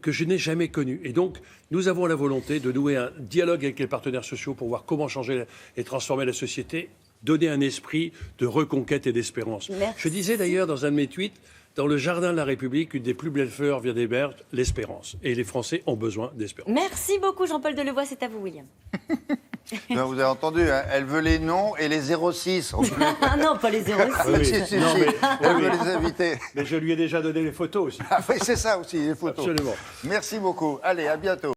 que je n'ai jamais connue. Et donc, nous avons la volonté de nouer un dialogue avec les partenaires sociaux pour voir comment changer et transformer la société, donner un esprit de reconquête et d'espérance. Je disais d'ailleurs dans un de mes tweets, dans le jardin de la République, une des plus belles fleurs vient d'émerger, l'espérance. Et les Français ont besoin d'espérance. Merci beaucoup, Jean-Paul Delevoye. C'est à vous, William. Vous avez entendu, hein, elle veut les noms et les 06. Ah non, pas les 06. Si. Elle veut les inviter. Mais je lui ai déjà donné les photos aussi. Ah oui, c'est ça aussi, les photos. Absolument. Merci beaucoup. Allez, à bientôt.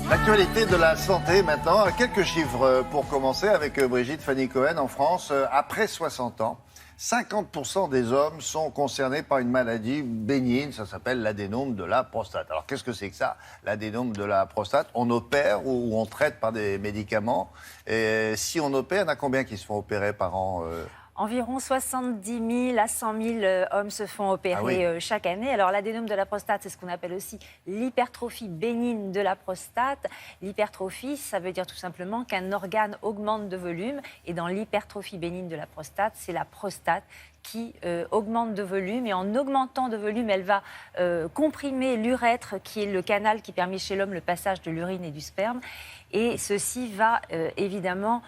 L'actualité de la santé maintenant, quelques chiffres pour commencer avec Brigitte Fanny Cohen en France. Après 60 ans, 50% des hommes sont concernés par une maladie bénigne, ça s'appelle l'adénome de la prostate. Alors qu'est-ce que c'est que ça, l'adénome de la prostate? On opère ou on traite par des médicaments. Et si on opère, il y en a combien qui se font opérer par an Environ 70 000 à 100 000 hommes se font opérer chaque année. Alors l'adénome de la prostate, c'est ce qu'on appelle aussi l'hypertrophie bénigne de la prostate. L'hypertrophie, ça veut dire tout simplement qu'un organe augmente de volume. Et dans l'hypertrophie bénigne de la prostate, c'est la prostate qui augmente de volume. Et en augmentant de volume, elle va comprimer l'urètre, qui est le canal qui permet chez l'homme le passage de l'urine et du sperme. Et ceci va évidemment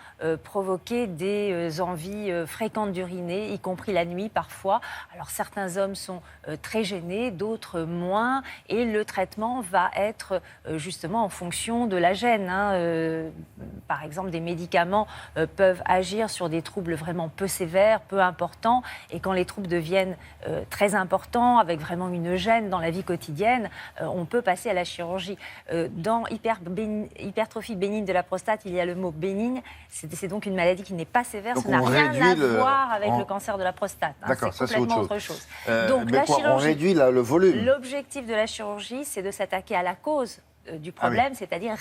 provoquer des envies fréquentes d'uriner, y compris la nuit parfois. Alors certains hommes sont très gênés, d'autres moins. Et le traitement va être justement en fonction de la gêne. Par exemple, des médicaments peuvent agir sur des troubles vraiment peu sévères, peu importants. Et quand les troubles deviennent très importants, avec vraiment une gêne dans la vie quotidienne, on peut passer à la chirurgie. Dans hypertrophie bénigne de la prostate, il y a le mot bénigne. C'est donc une maladie qui n'est pas sévère. Donc ça n'a rien à voir avec le cancer de la prostate. D'accord, ça c'est autre chose. Donc mais la quoi, chirurgie, on réduit le volume. L'objectif de la chirurgie, c'est de s'attaquer à la cause du problème, c'est-à-dire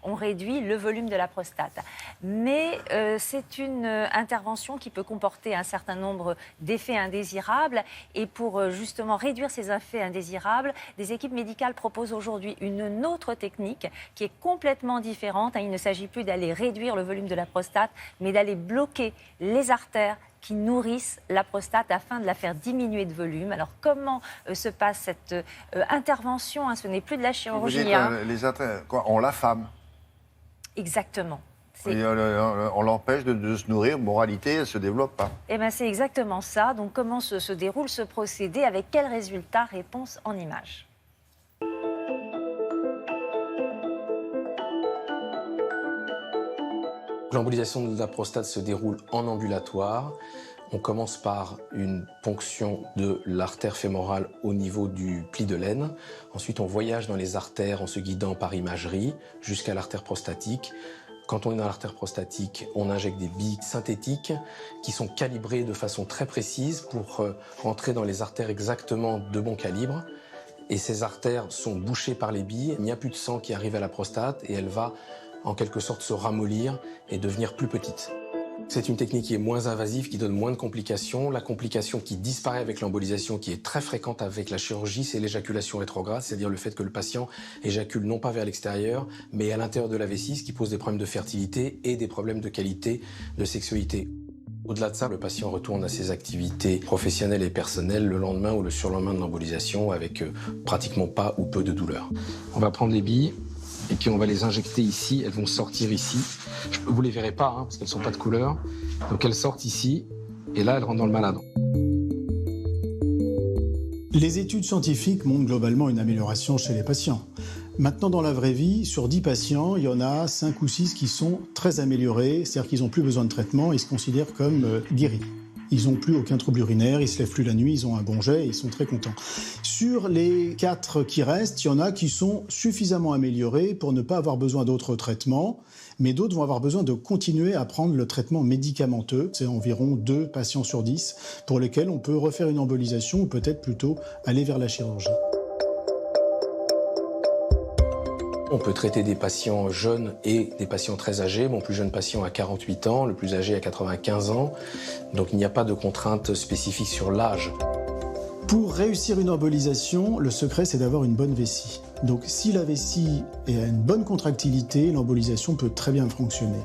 on réduit le volume de la prostate. Mais c'est une intervention qui peut comporter un certain nombre d'effets indésirables. Et pour justement réduire ces effets indésirables, des équipes médicales proposent aujourd'hui une autre technique qui est complètement différente. Il ne s'agit plus d'aller réduire le volume de la prostate, mais d'aller bloquer les artères qui nourrissent la prostate afin de la faire diminuer de volume. Alors comment se passe cette intervention? Ce n'est plus de la chirurgie. Les artères, quoi, on l'affame. Exactement. On l'empêche de se nourrir, moralité, elle ne se développe pas. Eh bien, c'est exactement ça. Donc comment se déroule ce procédé? Avec quel résultat? Réponse en images. L'embolisation de la prostate se déroule en ambulatoire. On commence par une ponction de l'artère fémorale au niveau du pli de l'aine. Ensuite, on voyage dans les artères en se guidant par imagerie jusqu'à l'artère prostatique. Quand on est dans l'artère prostatique, on injecte des billes synthétiques qui sont calibrées de façon très précise pour rentrer dans les artères exactement de bon calibre. Et ces artères sont bouchées par les billes. Il n'y a plus de sang qui arrive à la prostate et elle va en quelque sorte se ramollir et devenir plus petite. C'est une technique qui est moins invasive, qui donne moins de complications. La complication qui disparaît avec l'embolisation, qui est très fréquente avec la chirurgie, c'est l'éjaculation rétrograde, c'est-à-dire le fait que le patient éjacule non pas vers l'extérieur, mais à l'intérieur de la vessie, ce qui pose des problèmes de fertilité et des problèmes de qualité de sexualité. Au-delà de ça, le patient retourne à ses activités professionnelles et personnelles le lendemain ou le surlendemain de l'embolisation avec pratiquement pas ou peu de douleur. On va prendre les billes. Et puis on va les injecter ici, elles vont sortir ici. Vous les verrez pas, parce qu'elles sont pas de couleur. Donc elles sortent ici, et là elles rentrent dans le malade. Les études scientifiques montrent globalement une amélioration chez les patients. Maintenant, dans la vraie vie, sur 10 patients, il y en a 5 ou 6 qui sont très améliorés, c'est-à-dire qu'ils n'ont plus besoin de traitement, ils se considèrent comme guéris. Ils n'ont plus aucun trouble urinaire, ils ne se lèvent plus la nuit, ils ont un bon jet et ils sont très contents. Sur les 4 qui restent, il y en a qui sont suffisamment améliorés pour ne pas avoir besoin d'autres traitements, mais d'autres vont avoir besoin de continuer à prendre le traitement médicamenteux. C'est environ 2 patients sur 10 pour lesquels on peut refaire une embolisation ou peut-être plutôt aller vers la chirurgie. On peut traiter des patients jeunes et des patients très âgés. Mon plus jeune patient a 48 ans, le plus âgé a 95 ans. Donc il n'y a pas de contrainte spécifique sur l'âge. Pour réussir une embolisation, le secret c'est d'avoir une bonne vessie. Donc si la vessie a une bonne contractilité, l'embolisation peut très bien fonctionner.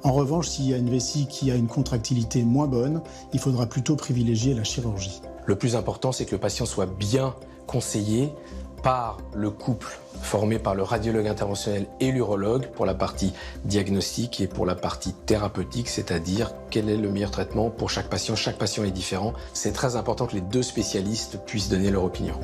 En revanche, s'il y a une vessie qui a une contractilité moins bonne, il faudra plutôt privilégier la chirurgie. Le plus important, c'est que le patient soit bien conseillé par le couple formé par le radiologue interventionnel et l'urologue pour la partie diagnostique et pour la partie thérapeutique, c'est-à-dire quel est le meilleur traitement pour chaque patient. Chaque patient est différent. C'est très important que les 2 spécialistes puissent donner leur opinion.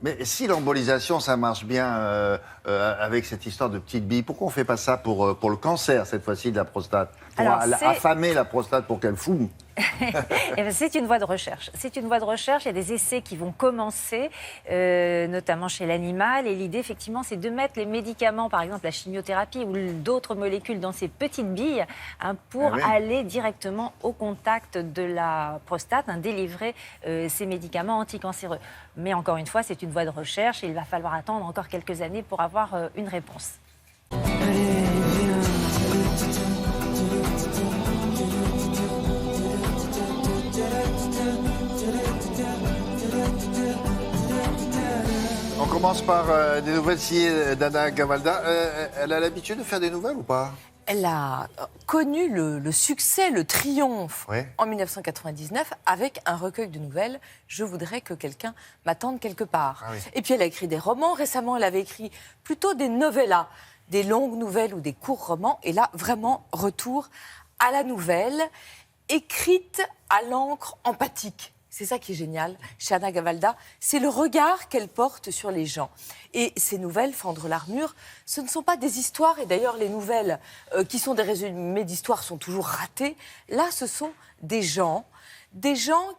Mais si l'embolisation, ça marche bien avec cette histoire de petites billes, pourquoi on ne fait pas ça pour le cancer, cette fois-ci, de la prostate? Pour affamer la prostate pour qu'elle fume? Eh ben, c'est une voie de recherche. C'est une voie de recherche. Il y a des essais qui vont commencer, notamment chez l'animal. Et l'idée, effectivement, c'est de mettre les médicaments, par exemple la chimiothérapie ou d'autres molécules dans ces petites billes pour aller directement au contact de la prostate, délivrer ces médicaments anticancéreux. Mais encore une fois, c'est une voie de recherche et il va falloir attendre encore quelques années pour avoir une réponse. On commence par des nouvelles signées d'Anna Gavalda. Elle a l'habitude de faire des nouvelles ou pas? Elle a connu le succès, le triomphe en 1999 avec un recueil de nouvelles. Je voudrais que quelqu'un m'attende quelque part. Et puis elle a écrit des romans. Récemment, elle avait écrit plutôt des novellas, des longues nouvelles ou des courts romans. Et là, vraiment, retour à la nouvelle, écrite à l'encre empathique. C'est ça qui est génial chez Anna Gavalda, c'est le regard qu'elle porte sur les gens. Et ces nouvelles, Fendre l'armure, ce ne sont pas des histoires, et d'ailleurs les nouvelles qui sont des résumés d'histoires sont toujours ratées. Là, ce sont des gens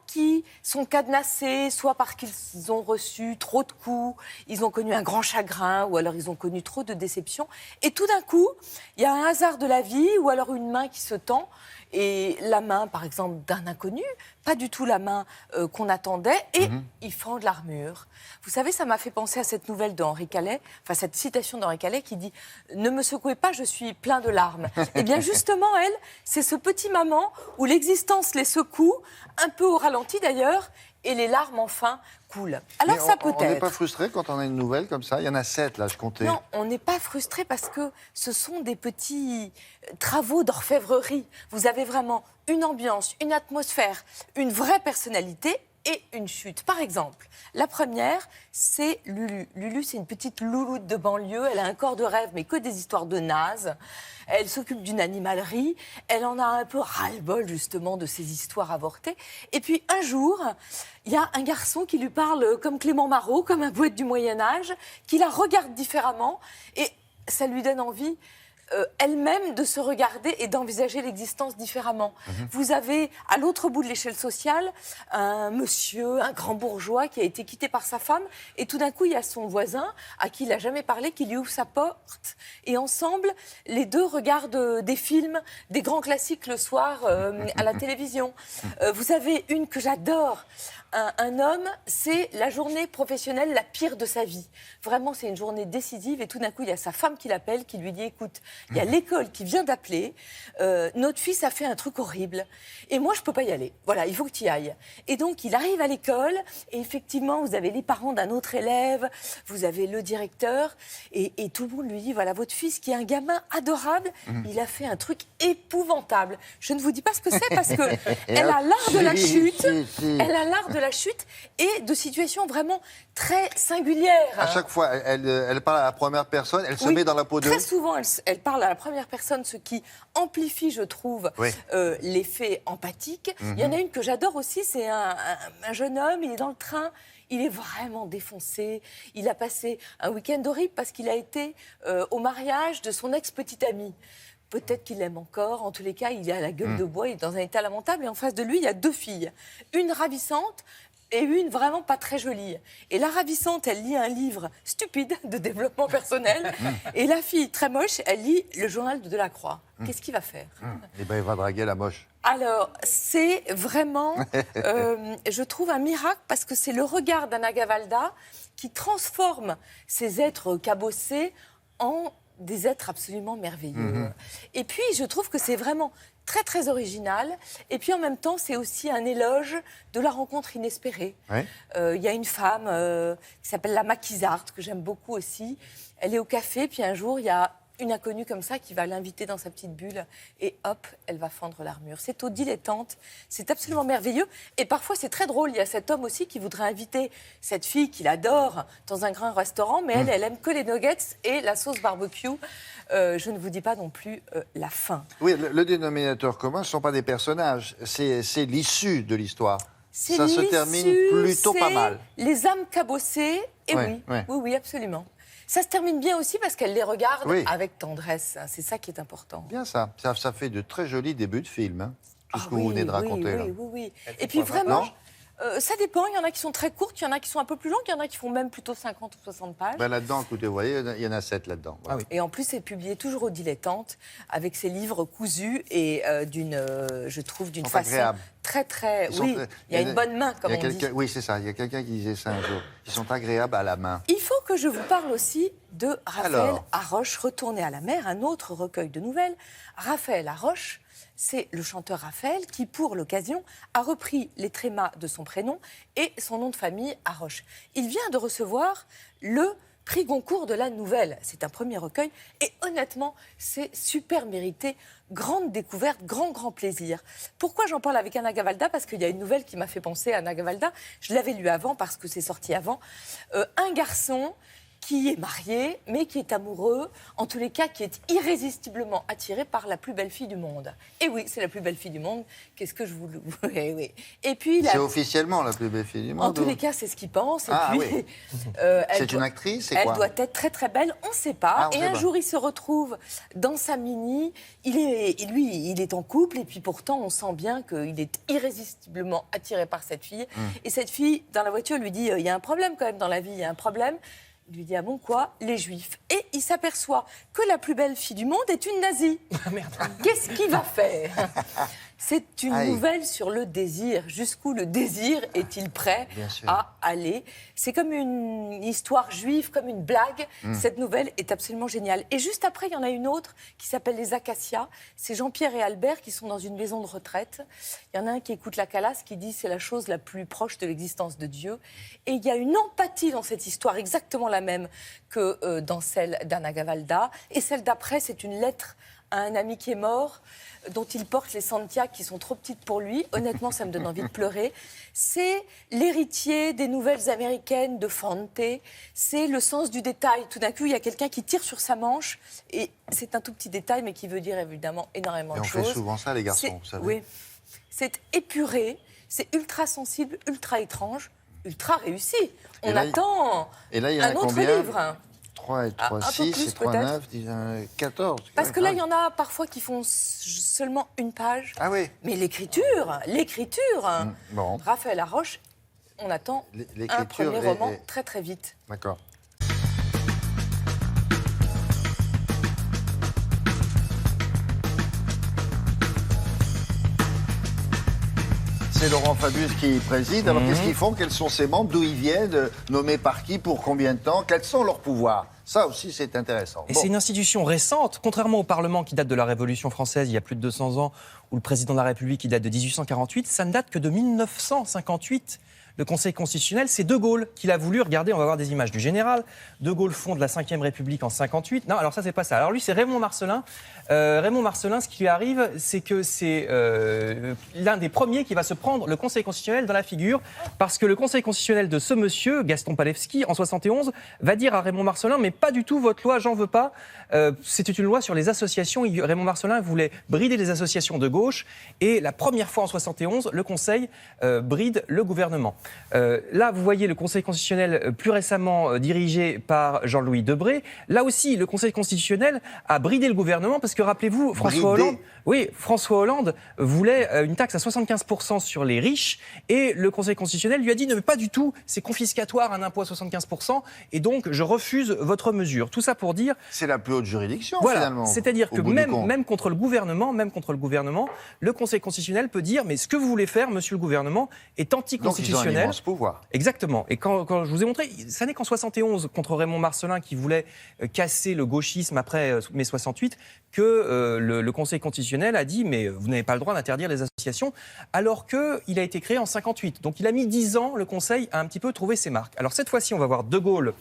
qui sont cadenassés, soit parce qu'ils ont reçu trop de coups, ils ont connu un grand chagrin, ou alors ils ont connu trop de déceptions. Et tout d'un coup, il y a un hasard de la vie, ou alors une main qui se tend, et la main, par exemple, d'un inconnu, pas du tout la main qu'on attendait, et ils fendent l'armure. Vous savez, ça m'a fait penser à cette nouvelle d'Henri Calais, enfin cette citation d'Henri Calais qui dit « Ne me secouez pas, je suis plein de larmes ». Eh bien justement, elle, c'est ce petit moment où l'existence les secoue, un peu au ralenti d'ailleurs, et les larmes enfin coulent. Alors ça peut être... On n'est pas frustré quand on a une nouvelle comme ça? Il y en a 7 là, je comptais. Non, on n'est pas frustré parce que ce sont des petits travaux d'orfèvrerie. Vous avez vraiment une ambiance, une atmosphère, une vraie personnalité et une chute. Par exemple, la première, c'est Lulu. Lulu, c'est une petite louloute de banlieue. Elle a un corps de rêve, mais que des histoires de nazes. Elle s'occupe d'une animalerie. Elle en a un peu ras-le-bol, justement, de ces histoires avortées. Et puis, un jour, il y a un garçon qui lui parle comme Clément Marot, comme un poète du Moyen-Âge, qui la regarde différemment. Et ça lui donne envie... elle-même de se regarder et d'envisager l'existence différemment. Vous avez, à l'autre bout de l'échelle sociale, un monsieur, un grand bourgeois qui a été quitté par sa femme et tout d'un coup, il y a son voisin à qui il n'a jamais parlé, qui lui ouvre sa porte et ensemble, les deux regardent des films, des grands classiques le soir à la télévision. Vous avez une que j'adore. Un homme, c'est la journée professionnelle la pire de sa vie. Vraiment, c'est une journée décisive et tout d'un coup, il y a sa femme qui l'appelle, qui lui dit « Écoute, il y a l'école qui vient d'appeler, notre fils a fait un truc horrible et moi, je ne peux pas y aller. Voilà, il faut que tu y ailles. » Et donc, il arrive à l'école et effectivement, vous avez les parents d'un autre élève, vous avez le directeur et tout le monde lui dit « Voilà, votre fils qui est un gamin adorable, il a fait un truc épouvantable. » Je ne vous dis pas ce que c'est parce qu'elle a l'art de la chute. Elle a l'art de la chute et de situations vraiment très singulières. À chaque fois, elle parle à la première personne, elle se met dans la peau de... Très souvent, elle parle à la première personne, ce qui amplifie, je trouve, l'effet empathique. Il y en a une que j'adore aussi, c'est un jeune homme, il est dans le train, il est vraiment défoncé. Il a passé un week-end horrible parce qu'il a été au mariage de son ex-petite amie. Peut-être qu'il l'aime encore. En tous les cas, il a la gueule de bois, il est dans un état lamentable. Et en face de lui, il y a deux filles. Une ravissante et une vraiment pas très jolie. Et la ravissante, elle lit un livre stupide de développement personnel. Et la fille, très moche, elle lit le journal de Delacroix. Qu'est-ce qu'il va faire? Eh bien, il va draguer la moche. Alors, c'est vraiment, je trouve, un miracle parce que c'est le regard d'Anna Gavalda qui transforme ces êtres cabossés en des êtres absolument merveilleux. Et puis, je trouve que c'est vraiment très, très original. Et puis, en même temps, c'est aussi un éloge de la rencontre inespérée. Il y a une femme qui s'appelle la maquisarde, que j'aime beaucoup aussi. Elle est au café, puis un jour, il y a une inconnue comme ça qui va l'inviter dans sa petite bulle et hop, elle va fendre l'armure. C'est au dilettante, c'est absolument merveilleux et parfois c'est très drôle. Il y a cet homme aussi qui voudrait inviter cette fille qu'il adore dans un grand restaurant, mais elle aime que les nuggets et la sauce barbecue. Je ne vous dis pas non plus la fin. Oui, le dénominateur commun, ce ne sont pas des personnages, c'est l'issue de l'histoire. Ça se termine plutôt pas mal. Les âmes cabossées, et oui, absolument. Ça se termine bien aussi parce qu'elle les regarde avec tendresse. C'est ça qui est important. Bien ça. Ça fait de très jolis débuts de film. Hein. tout ce que vous venez de raconter. là. Oui. Et puis vraiment, ça dépend. Il y en a qui sont très courtes, il y en a qui sont un peu plus longues, il y en a qui font même plutôt 50 ou 60 pages. Ben là-dedans, écoutez, vous voyez, il y en a 7 là-dedans. Voilà. Et en plus, c'est publié toujours au Dilettante, avec ses livres cousus et je trouve, d'une façon agréables. très... Oui, il y a une bonne main, comme on dit. Oui, c'est ça. Il y a quelqu'un qui disait ça un jour. Ils sont agréables à la main. Il faut que je vous parle aussi de Raphaël Alors. Haroche, Retourné à la mer, un autre recueil de nouvelles. Raphaël Haroche, c'est le chanteur Raphaël qui, pour l'occasion, a repris les trémas de son prénom et son nom de famille, Haroche. Il vient de recevoir le prix Goncourt de la nouvelle. C'est un premier recueil et honnêtement, c'est super mérité. Grande découverte, grand plaisir. Pourquoi j'en parle avec Anna Gavalda? Parce qu'il y a une nouvelle qui m'a fait penser à Anna Gavalda. Je l'avais lu avant parce que c'est sorti avant. Un garçon qui est marié, mais qui est amoureux, en tous les cas, qui est irrésistiblement attiré par la plus belle fille du monde. Et oui, c'est la plus belle fille du monde. Qu'est-ce que je vous... oui. Et puis... C'est officiellement la plus belle fille du monde. En tous les cas, c'est ce qu'il pense. Ah, et puis, oui. C'est une actrice, c'est Elle quoi doit être très belle, on ne sait pas. Ah, on et sait un pas. jour, il se retrouve dans sa mini. Il est en couple, et puis pourtant, on sent bien qu'il est irrésistiblement attiré par cette fille. Et cette fille, dans la voiture, lui dit, il y a un problème quand même dans la vie, il y a un problème. Il lui dit, ah bon, quoi? Les Juifs. Et il s'aperçoit que la plus belle fille du monde est une nazie. Qu'est-ce qu'il va faire? C'est une nouvelle sur le désir. Jusqu'où le désir est-il prêt à aller? C'est comme une histoire juive, comme une blague. Cette nouvelle est absolument géniale. Et juste après, il y en a une autre qui s'appelle Les Acacias. C'est Jean-Pierre et Albert qui sont dans une maison de retraite. Il y en a un qui écoute la Calas, qui dit c'est la chose la plus proche de l'existence de Dieu. Et il y a une empathie dans cette histoire, exactement la même que dans celle d'Anna Gavalda. Et celle d'après, c'est une lettre à un ami qui est mort, dont il porte les Santia qui sont trop petites pour lui. Honnêtement, ça me donne envie de pleurer. C'est l'héritier des nouvelles américaines de Fante. C'est le sens du détail. Tout d'un coup, il y a quelqu'un qui tire sur sa manche. Et c'est un tout petit détail, mais qui veut dire évidemment énormément de choses. On fait souvent ça, les garçons, vous savez. Oui. C'est épuré, c'est ultra sensible, ultra étrange, ultra réussi. On attend et là, il y en a un autre combien livre. 3 et 3, 6 et 3, 9, 14. Parce que là, il y en a parfois qui font seulement une page. Ah oui. Mais l'écriture. Bon. Raphaël Haroche, on attend un premier roman très vite. D'accord. C'est Laurent Fabius qui préside. Alors qu'est-ce qu'ils font? Quels sont ces membres? D'où ils viennent? Nommés par qui? Pour combien de temps? Quels sont leurs pouvoirs? Ça aussi, c'est intéressant. Et c'est une institution récente, contrairement au Parlement qui date de la Révolution française, il y a plus de 200 ans, ou le président de la République qui date de 1848, ça ne date que de 1958. Le Conseil constitutionnel, c'est De Gaulle qui l'a voulu. Regardez, on va voir des images du général. De Gaulle fonde la 5e République en 58. Non, alors ça, c'est pas ça. Alors lui, c'est Raymond Marcellin. Raymond Marcellin, ce qui lui arrive, c'est que c'est l'un des premiers qui va se prendre le Conseil constitutionnel dans la figure, parce que le Conseil constitutionnel de ce monsieur, Gaston Palevski, en 71, va dire à Raymond Marcellin, mais pas du tout votre loi, j'en veux pas. C'était une loi sur les associations. Raymond Marcellin voulait brider les associations de gauche, et la première fois en 71, le Conseil bride le gouvernement. Là, vous voyez le Conseil constitutionnel plus récemment dirigé par Jean-Louis Debré. Là aussi, le Conseil constitutionnel a bridé le gouvernement parce que, rappelez-vous, François Hollande voulait une taxe à 75% sur les riches et le Conseil constitutionnel lui a dit « Ne, pas du tout, c'est confiscatoire un impôt à 75% et donc je refuse votre mesure ». Tout ça pour dire... C'est la plus haute juridiction, voilà, finalement. C'est-à-dire que même contre le gouvernement, le Conseil constitutionnel peut dire « Mais ce que vous voulez faire, monsieur le gouvernement, est anticonstitutionnel ». Immense pouvoir. Exactement. Et quand je vous ai montré, ça n'est qu'en 71, contre Raymond Marcellin, qui voulait casser le gauchisme après mai 68, que le Conseil constitutionnel a dit « Mais vous n'avez pas le droit d'interdire les associations », alors qu'il a été créé en 58. Donc il a mis 10 ans, le Conseil, à un petit peu trouver ses marques. Alors cette fois-ci, on va voir De Gaulle,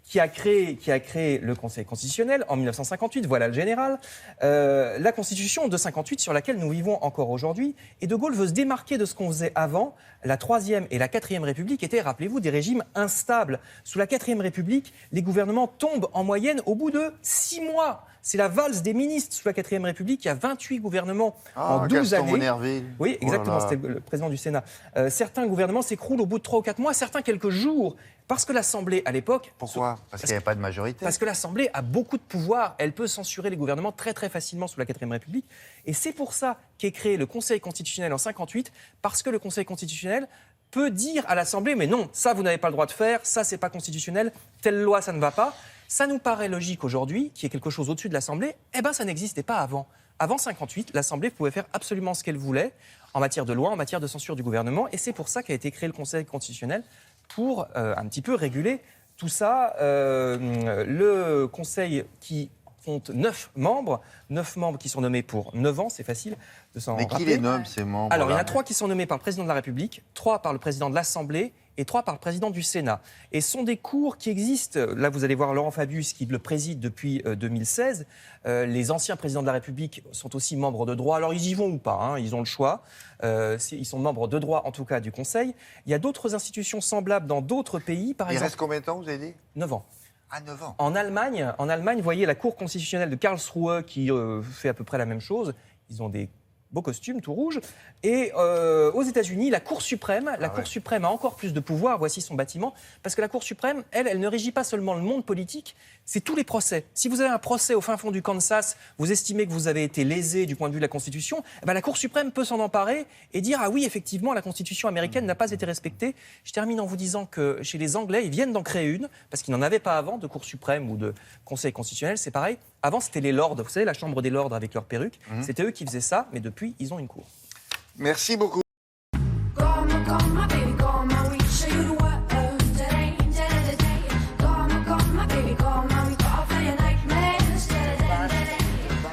qui a créé le Conseil constitutionnel en 1958, voilà le général, la Constitution de 58 sur laquelle nous vivons encore aujourd'hui. Et De Gaulle veut se démarquer de ce qu'on faisait avant. La 3e et la 4e République étaient, rappelez-vous, des régimes instables. Sous la 4e République, les gouvernements tombent en moyenne au bout de 6 mois. C'est la valse des ministres sous la 4ème République. Il y a 28 gouvernements en 12 Gaston années. Monnerville. Oui, exactement, Oh là là. c'était le président du Sénat. Certains gouvernements s'écroulent au bout de 3 ou 4 mois, certains quelques jours. Parce que l'Assemblée, à l'époque... Pourquoi ? Parce qu'il n'y avait pas de majorité. Parce que l'Assemblée a beaucoup de pouvoir. Elle peut censurer les gouvernements très très facilement sous la 4ème République. Et c'est pour ça qu'est créé le Conseil constitutionnel en 58, parce que le Conseil constitutionnel peut dire à l'Assemblée, mais non, ça vous n'avez pas le droit de faire, ça c'est pas constitutionnel, telle loi ça ne va pas. Ça nous paraît logique aujourd'hui, qu'il y ait quelque chose au-dessus de l'Assemblée. Eh bien ça n'existait pas avant. Avant 58, l'Assemblée pouvait faire absolument ce qu'elle voulait en matière de loi, en matière de censure du gouvernement. Et c'est pour ça qu'a été créé le Conseil constitutionnel, pour un petit peu réguler tout ça. Le Conseil qui compte 9 membres qui sont nommés pour 9 ans, c'est facile de s'en rappeler. Mais qui les nomme, ces membres? Alors, il y en a 3 qui sont nommés par le président de la République, 3 par le président de l'Assemblée et 3 par le président du Sénat. Et ce sont des cours qui existent. Là, vous allez voir Laurent Fabius qui le préside depuis 2016. Les anciens présidents de la République sont aussi membres de droit. Alors, ils y vont ou pas, hein, ils ont le choix. Ils sont membres de droit, en tout cas, du Conseil. Il y a d'autres institutions semblables dans d'autres pays. Par exemple, reste combien de temps, vous avez dit? 9 ans. À 9 ans. En Allemagne, vous voyez la Cour constitutionnelle de Karlsruhe qui fait à peu près la même chose. Ils ont des beaux costumes, tout rouges. Et aux États-Unis, la Cour suprême, Cour suprême a encore plus de pouvoir. Voici son bâtiment. Parce que la Cour suprême, elle ne régit pas seulement le monde politique, c'est tous les procès. Si vous avez un procès au fin fond du Kansas, vous estimez que vous avez été lésé du point de vue de la Constitution, eh ben la Cour suprême peut s'en emparer et dire ah oui, effectivement, la Constitution américaine n'a pas été respectée. Je termine en vous disant que chez les Anglais, ils viennent d'en créer une, parce qu'ils n'en avaient pas avant de Cour suprême ou de Conseil constitutionnel. C'est pareil. Avant, c'était les lords. Vous savez, la Chambre des lords avec leurs perruques. C'était eux qui faisaient ça, mais depuis, ils ont une cour. Merci beaucoup.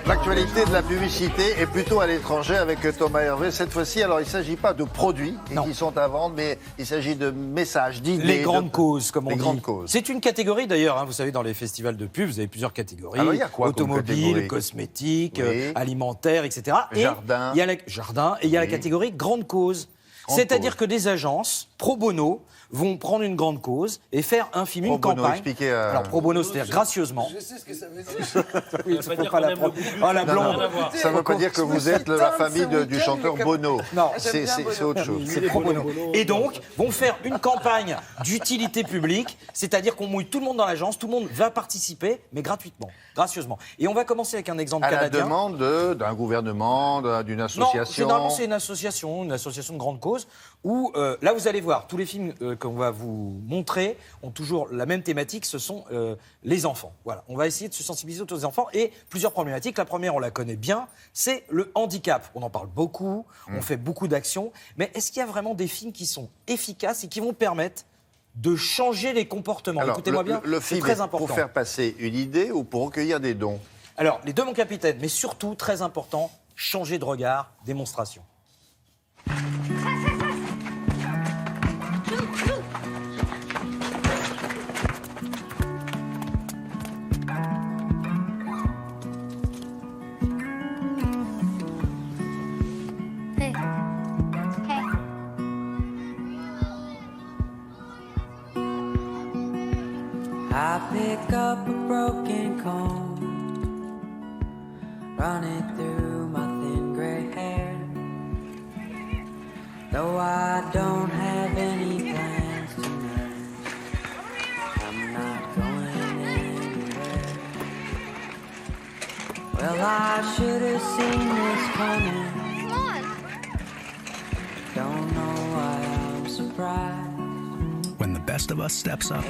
L'actualité de la publicité est plutôt à l'étranger avec Thomas Hervé. Cette fois-ci, alors il ne s'agit pas de produits qui sont à vendre, mais il s'agit de messages, d'idées. Les grandes causes, comme on dit. Les grandes causes. C'est une catégorie d'ailleurs, hein, vous savez, dans les festivals de pub, vous avez plusieurs catégories. Alors, il y a quoi comme automobile, catégorie? cosmétique, Oui. alimentaire, etc. Jardin. Et il y a jardin, et il y a la catégorie grande cause. C'est-à-dire que des agences pro bono vont prendre une grande cause et faire un film, une campagne. Expliquez, Alors pro bono, c'est-à-dire gracieusement. Je sais ce que ça veut dire. Oui, il faut pas la prendre. Oh, la blonde. Ça ne veut pas dire que vous êtes la famille du chanteur Bono. Non, c'est autre chose. C'est pro bono. Et donc, vont faire une campagne d'utilité publique, c'est-à-dire qu'on mouille tout le monde dans l'agence, tout le monde va participer, mais gratuitement, gracieusement. Et on va commencer avec un exemple à canadien. À la demande d'un gouvernement, d'une association. Non, généralement c'est une association de grande cause, où là vous allez voir, tous les films qu'on va vous montrer ont toujours la même thématique, ce sont les enfants. Voilà, on va essayer de se sensibiliser autour des enfants et plusieurs problématiques. La première, on la connaît bien, c'est le handicap. On en parle beaucoup, on fait beaucoup d'actions, mais est-ce qu'il y a vraiment des films qui sont efficaces et qui vont permettre de changer les comportements? Écoutez-moi bien, le c'est film très est important. pour faire passer une idée ou pour recueillir des dons? Alors, les deux, mon capitaine, mais surtout, très important, changer de regard, démonstration. I pick up a broken comb, run it through my thin gray hair. Though I don't have any plans tonight, I'm not going anywhere. Well, I should have seen this coming. Don't know why I'm surprised. When the best of us steps up,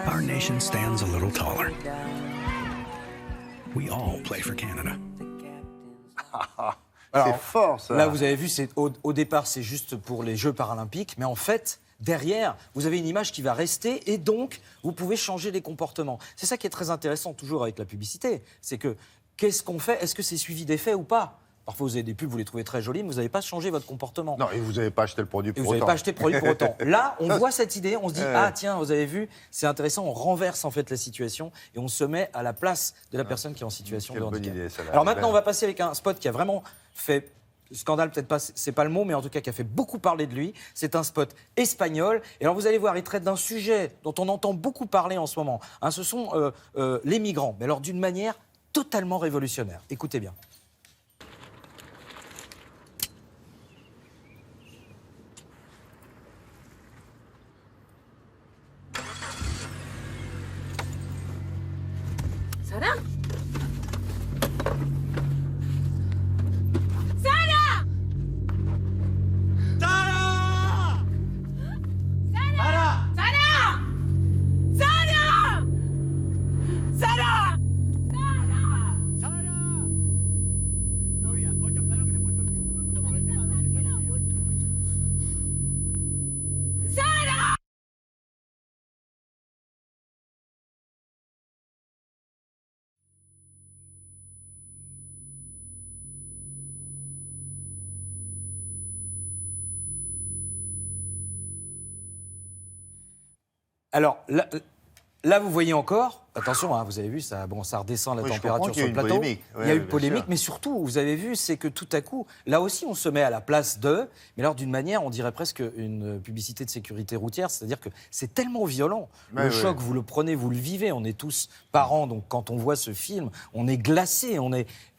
our nation stands a little taller. We all play for Canada. Alors, c'est fort, ça. Là, vous avez vu, au départ, c'est juste pour les Jeux paralympiques, mais en fait, derrière, vous avez une image qui va rester et donc, vous pouvez changer les comportements. C'est ça qui est très intéressant toujours avec la publicité. C'est que, qu'est-ce qu'on fait? Est-ce que c'est suivi d'effet ou pas? Parfois, vous avez des pubs, vous les trouvez très jolies, mais vous n'avez pas changé votre comportement. Non, et vous n'avez pas acheté le produit pour autant. Vous n'avez pas acheté le produit pour autant. Là, on voit cette idée, on se dit, ah tiens, vous avez vu, c'est intéressant, on renverse en fait la situation et on se met à la place de la personne qui est en situation de handicap. Bonne idée, celle-là. Alors maintenant, on va passer avec un spot qui a vraiment fait scandale, peut-être pas, c'est pas le mot, mais en tout cas qui a fait beaucoup parler de lui. C'est un spot espagnol. Et alors vous allez voir, il traite d'un sujet dont on entend beaucoup parler en ce moment. Hein, ce sont les migrants, mais alors d'une manière totalement révolutionnaire. Écoutez bien. Sarah? Sarah! Sarah! Sarah! Sarah! Sarah! Sarah! Sarah! Alors là, vous voyez encore, attention, hein, vous avez vu, ça redescend la Oui, je température comprends qu'il y sur a le une plateau. polémique. Il y Oui, a eu bien polémique, sûr. mais surtout, vous avez vu, c'est que tout à coup, là aussi, on se met à la place d'eux, mais alors d'une manière, on dirait presque une publicité de sécurité routière, c'est-à-dire que c'est tellement violent. Ouais, Le ouais. choc, vous le prenez, vous le vivez, on est tous parents, donc quand on voit ce film, on est glacé,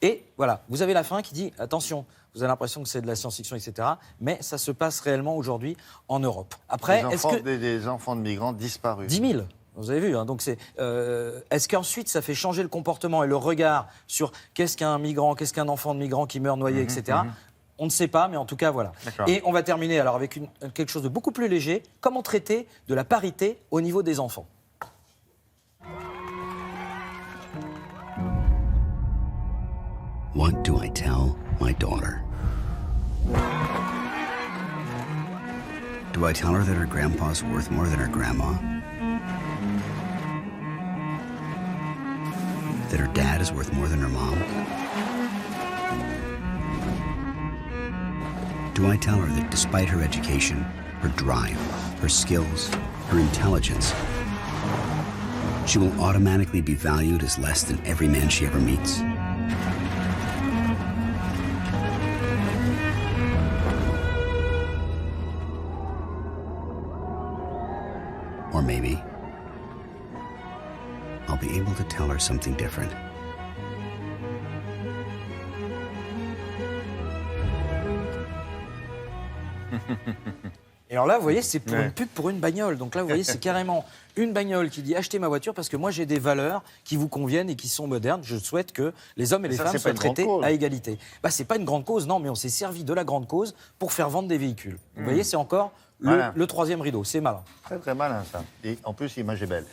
Et voilà, vous avez la fin qui dit, attention, vous avez l'impression que c'est de la science-fiction, etc. Mais ça se passe réellement aujourd'hui en Europe. Après, Des enfants de migrants disparus. 10 000. Vous avez vu, hein, donc est-ce qu'ensuite ça fait changer le comportement et le regard sur qu'est-ce qu'un migrant, qu'est-ce qu'un enfant de migrant qui meurt noyé, etc. On ne sait pas, mais en tout cas, voilà. D'accord. Et on va terminer alors avec quelque chose de beaucoup plus léger. Comment traiter de la parité au niveau des enfants? What do I tell my daughter? Do I tell her that her grandpa's worth more than her grandma? That her dad is worth more than her mom? Do I tell her that despite her education, her drive, her skills, her intelligence, she will automatically be valued as less than every man she ever meets? Or maybe I'll be able to tell her something different. Et alors là, vous voyez, c'est pour une pub pour une bagnole. Donc là, vous voyez, c'est carrément une bagnole qui dit achetez ma voiture parce que moi j'ai des valeurs qui vous conviennent et qui sont modernes. Je souhaite que les hommes et les Ça, femmes c'est pas soient une grande traités cause. à égalité. Bah, c'est pas une grande cause, non, mais on s'est servi de la grande cause pour faire vendre des véhicules. Vous voyez, c'est encore Voilà. le troisième rideau. C'est malin. Très très malin ça. Et en plus, l'image est belle.